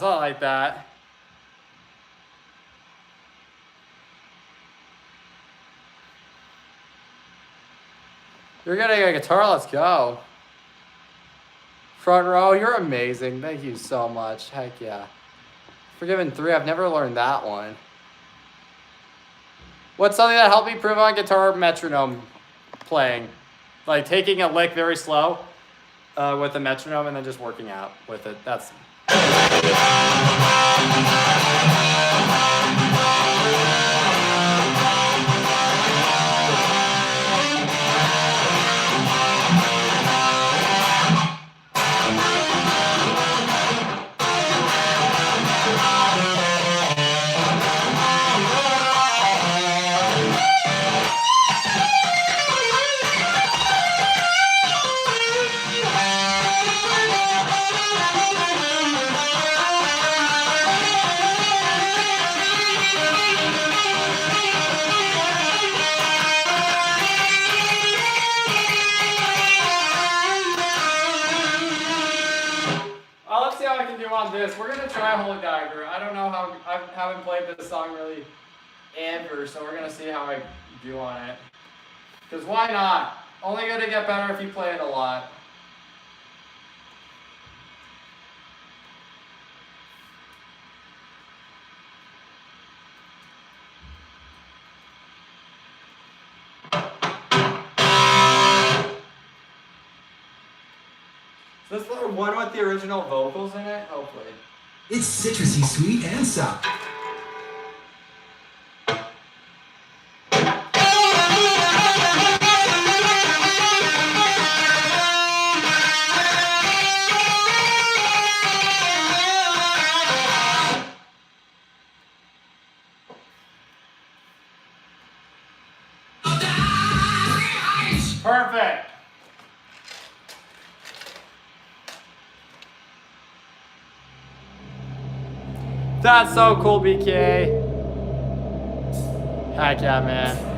something like that. You're getting a guitar, let's go. Front row, you're amazing. Thank you so much. Heck yeah. Forgiven 3, I've never learned that one. What's something that helped me improve on guitar metronome playing? Like taking a lick very slow with the metronome and then just working out with it. That's... let's see how I can do on this. We're gonna try Holy Diver. I don't know how, I haven't played this song really ever, so we're gonna see how I do on it. Because why not? Only gonna get better if you play it a lot. Is this the one with the original vocals in it? Hopefully. It's citrusy, sweet, and sour. Perfect. That's so cool, BK. Heck yeah, man.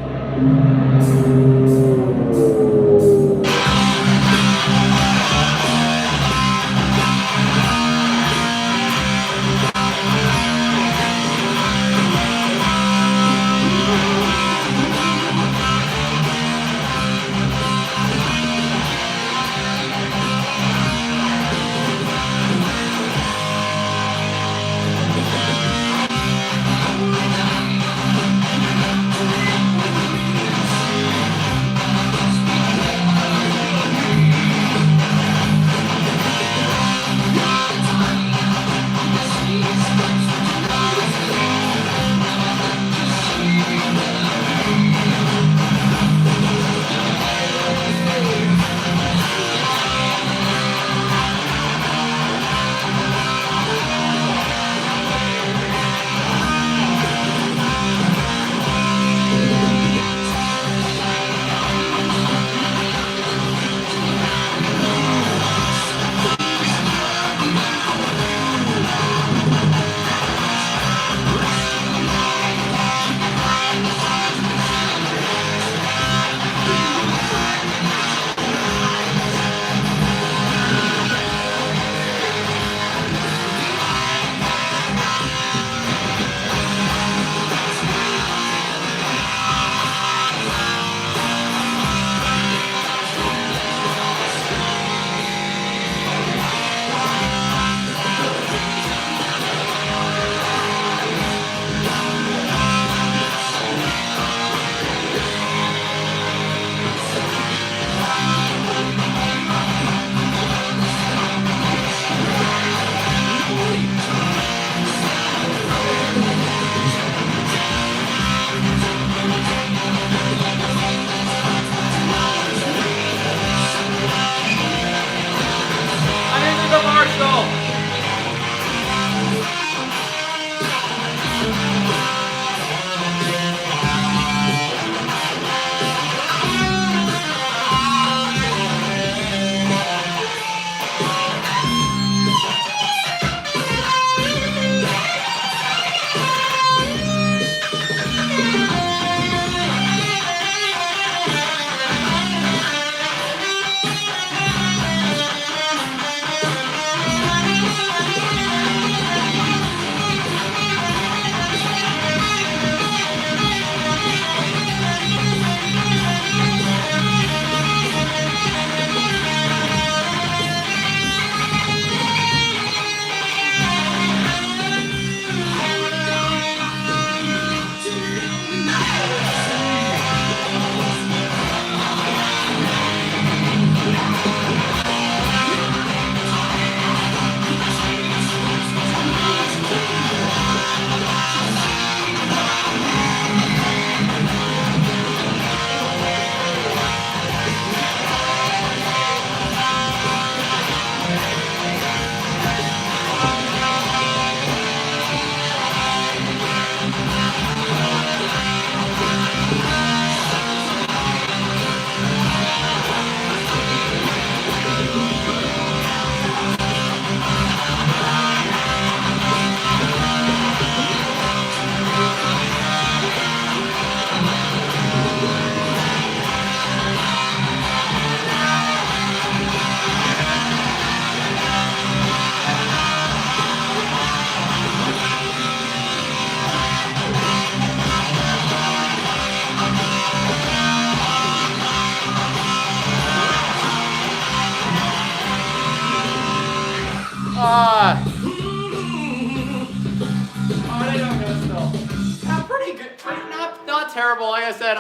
terrible. Like I said,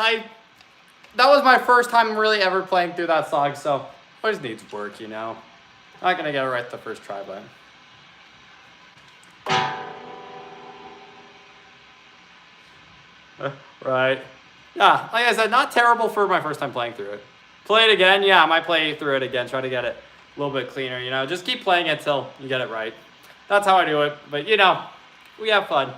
that was my first time really ever playing through that song, so it just needs work, you know. Not gonna get it right the first try, but. Right. Yeah, like I said, not terrible for my first time playing through it. Play it again, yeah, I might play through it again, try to get it a little bit cleaner, you know. Just keep playing it till you get it right. That's how I do it, but you know, we have fun.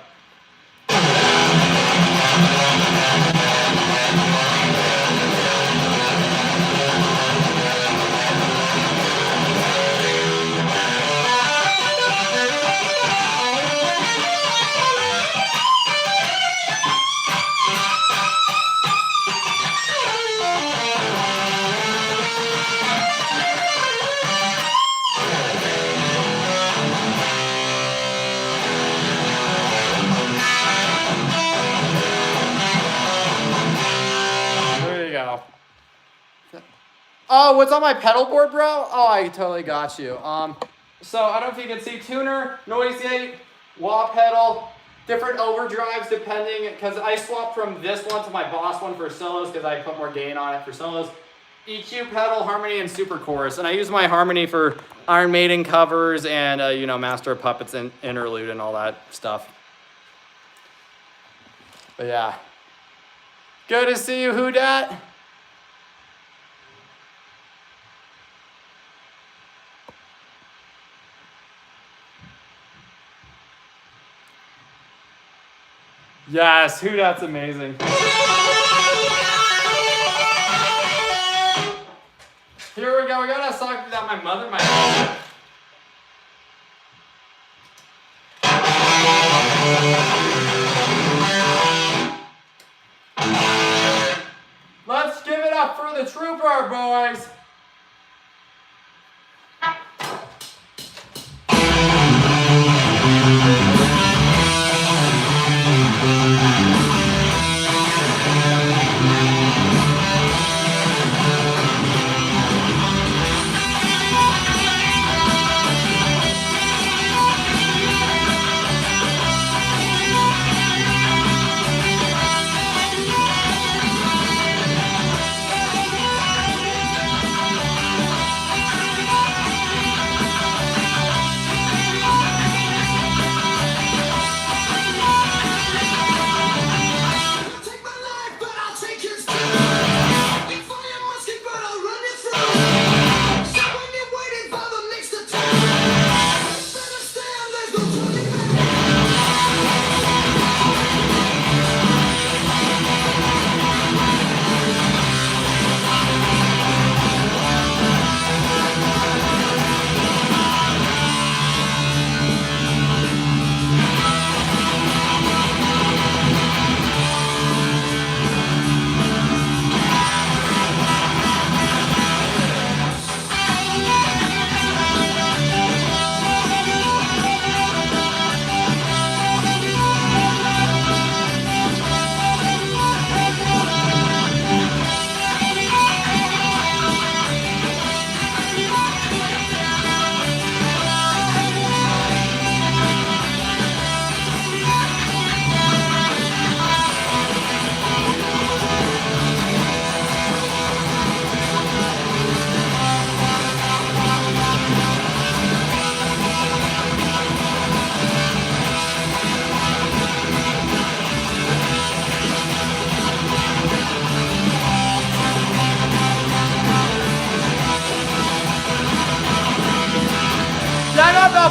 Oh, what's on my pedal board, bro? Oh, I totally got you. So I don't know if you can see tuner, noise gate, wah pedal, different overdrives depending, because I swapped from this one to my Boss one for solos because I put more gain on it for solos. EQ pedal, harmony, and super chorus. And I use my harmony for Iron Maiden covers and, you know, Master of Puppets and interlude and all that stuff. But yeah. Good to see you, Who Dat? Yes, Who Dat's amazing. Here we go. We got a song that my mother might like. Let's give it up for the Trooper, boys.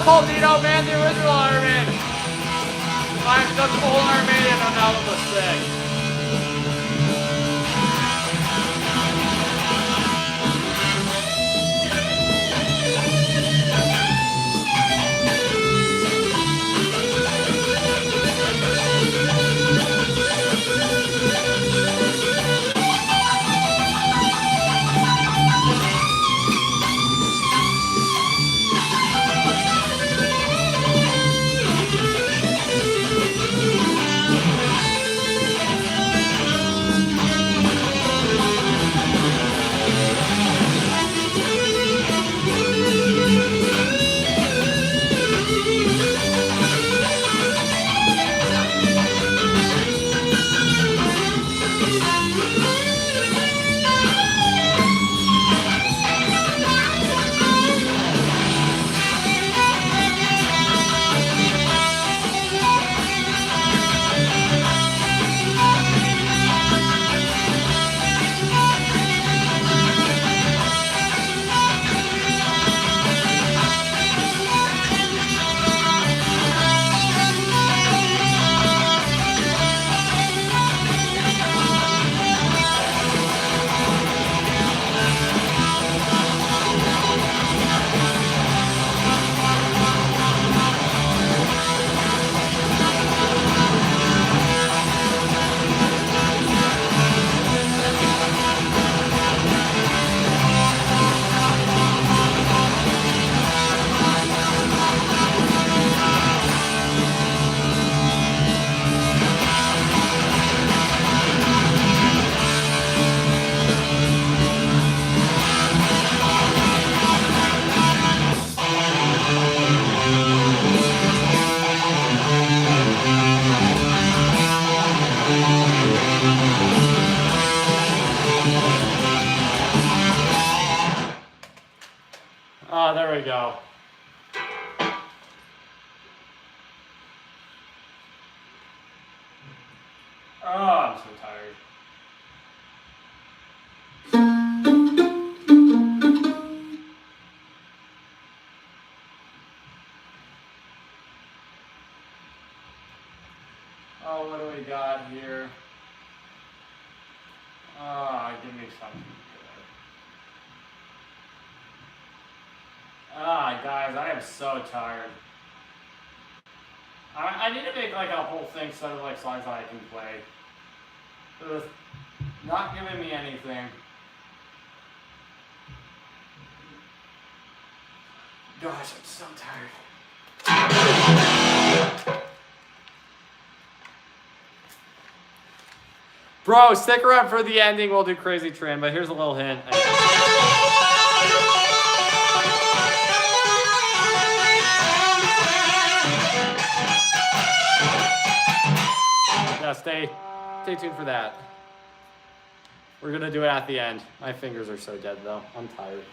Paul Dino, man, the original Iron Man. I'm the full Iron Man on album was sick. Oh, I'm so tired. Oh, what do we got here? Ah, give me something good. Ah, guys, I am so tired. I need to make like a whole thing set of like songs that I can play. Ugh, not giving me anything. Gosh, I'm so tired. Bro, stick around for the ending. We'll do Crazy Train, but here's a little hint. Yeah, stay tuned for that. We're gonna do it at the end. My fingers are so dead though. I'm tired.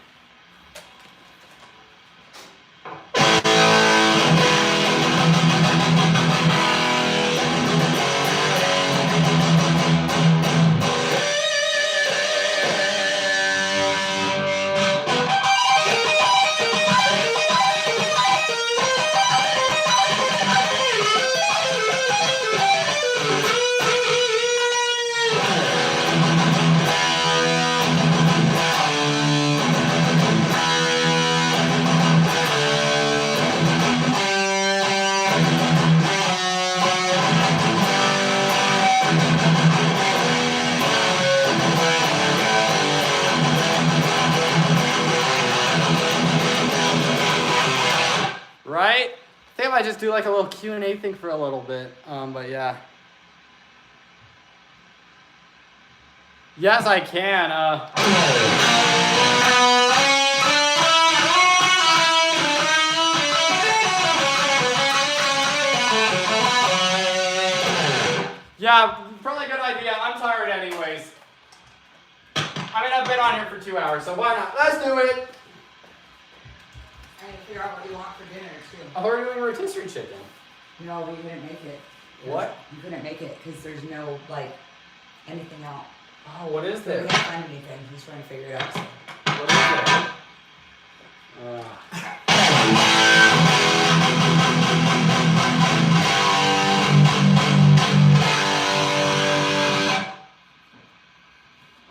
Right? I think I might just do like a little Q&A thing for a little bit. But yeah. Yes, I can. Yeah, probably a good idea. I'm tired anyways. I mean, I've been on here for 2 hours, so why not? Let's do it. I need to figure out what you want for dinner too. I thought we were doing rotisserie chicken. No, we couldn't make it. What? You couldn't make it because there's no like anything out. Oh, what is We this? can't find anything. He's trying to figure it out. So. What is it?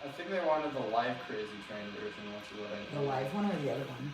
I think they wanted the live Crazy Train version, which is what I The live one or the other one?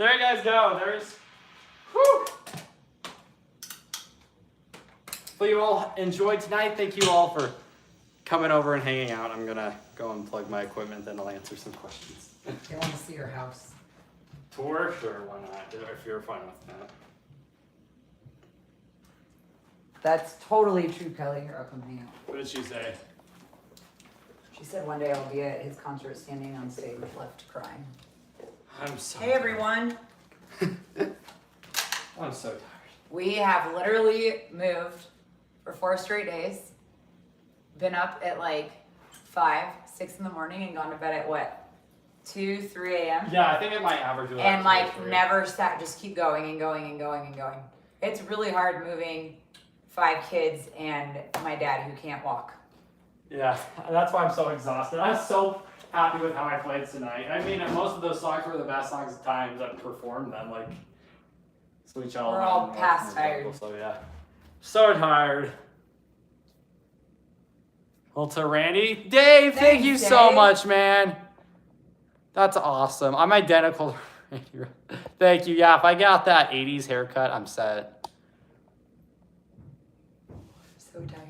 There you guys go. There's. Whew. Hopefully you all enjoyed tonight. Thank you all for coming over and hanging out. I'm going to go and plug my equipment, then I'll answer some questions. They want to see your house. Tour? Sure, why not? If you're fine with that. That's totally true, Kelly. Here, I'll come hang out. What did she say? She said one day I'll be at his concert standing on stage left crying. I'm so Hey everyone. I'm so tired. We have literally moved for 4 straight days. Been up at like 5, 6 in the morning and gone to bed at what? 2, 3 a.m. Yeah, I think it might average. And like never sat, just keep going and going and going and going. It's really hard moving 5 kids and my dad who can't walk. Yeah, that's why I'm so exhausted. I'm so happy with how I played tonight. I mean, most of those songs were the best songs at times I've performed them. Like, Sweet Child. We're all past tired. So yeah, so tired. Well, to Randy, Dave, thank you so Dave. much, man. That's awesome. I'm identical to Randy. Thank you. Yeah, if I got that 80s haircut, I'm set. So tired.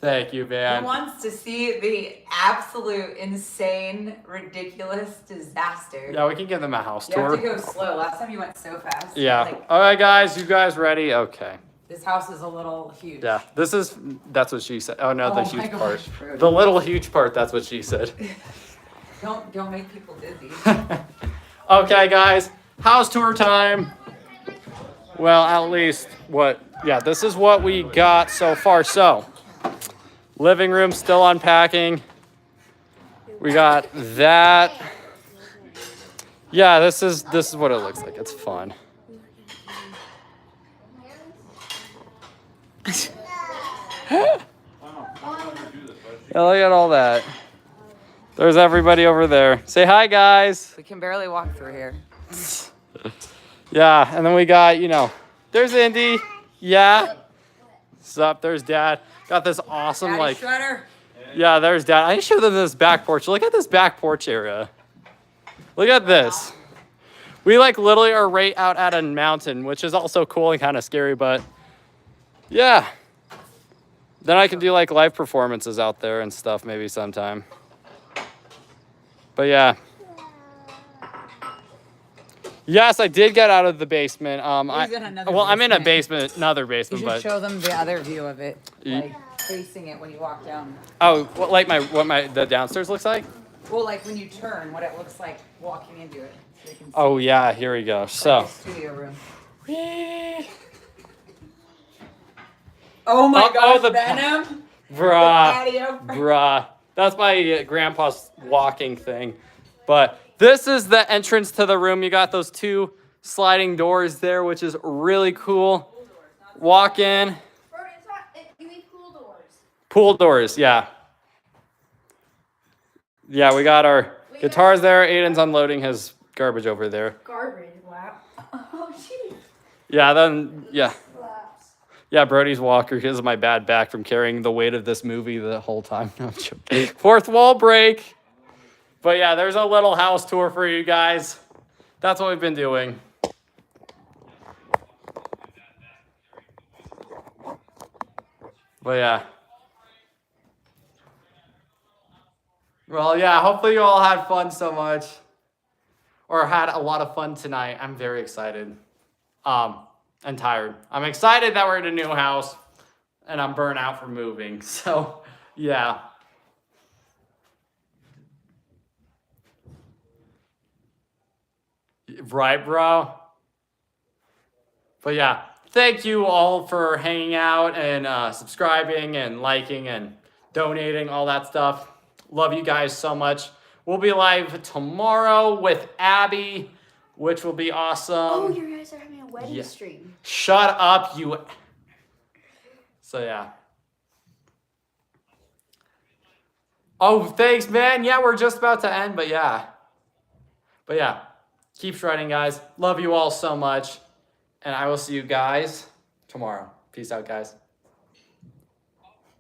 Thank you, man. Who wants to see the absolute insane, ridiculous disaster? Yeah, we can give them a house You tour. have to go slow. Last time you went so fast. Yeah. Like, All right, guys. You guys ready? Okay. this house is a little huge. Yeah. That's what she said. Oh, no, the Oh my huge gosh, part. Brody. The little huge part, that's what she said. Don't make people dizzy. Okay, guys. House tour time. Well, at least this is what we got so far. So, living room still unpacking. We got that. Yeah, this is what it looks like. It's fun. Yeah, look at all that. There's everybody over there. Say hi, guys. We can barely walk through here. Yeah, and then we got, there's Indy. Yeah. What's up? There's Dad. Got this awesome, Daddy Shredder. yeah, there's Dad. I show them this back porch. Look at this back porch area. Look at this. We literally are right out at a mountain, which is also cool and kind of scary, but yeah. Then I can do live performances out there and stuff maybe sometime. But yeah. Yes, I did get out of the basement. I'm in a basement, another You basement, should but show them the other view of it, Ye- facing it when you walk down. oh, what the downstairs looks like? Well, when you turn, what it looks like walking into it. So you can see Oh yeah, here we go. So. the studio room. Oh my Oh, gosh, the Venom! Bruh. Patio. Bruh. That's my grandpa's walking thing. But this is the entrance to the room. You got those 2 sliding doors there, which is really cool. Walk in. Brody, it's not, you mean pool doors. Pool doors, yeah. Yeah, we got our guitars there. Aiden's unloading his garbage over there. Garbage, wow. Oh, jeez. Yeah, then, yeah. Slaps. Yeah, Brody's walker because of my bad back from carrying the weight of this movie the whole time. No, I'm joking. Fourth wall break. But yeah, there's a little house tour for you guys. That's what we've been doing. But yeah. Well, yeah, hopefully you all had fun so much. Or had a lot of fun tonight. I'm very excited. And tired. I'm excited that we're in a new house. And I'm burnt out from moving. So, yeah. Right, bro? But yeah, thank you all for hanging out and subscribing and liking and donating, all that stuff. Love you guys so much. We'll be live tomorrow with Abby, which will be awesome. Oh, you guys are having a wedding yeah. stream. Shut up, you. So yeah. Oh, thanks, man. Yeah, we're just about to end, but yeah. Keep shredding, guys. Love you all so much. And I will see you guys tomorrow. Peace out, guys.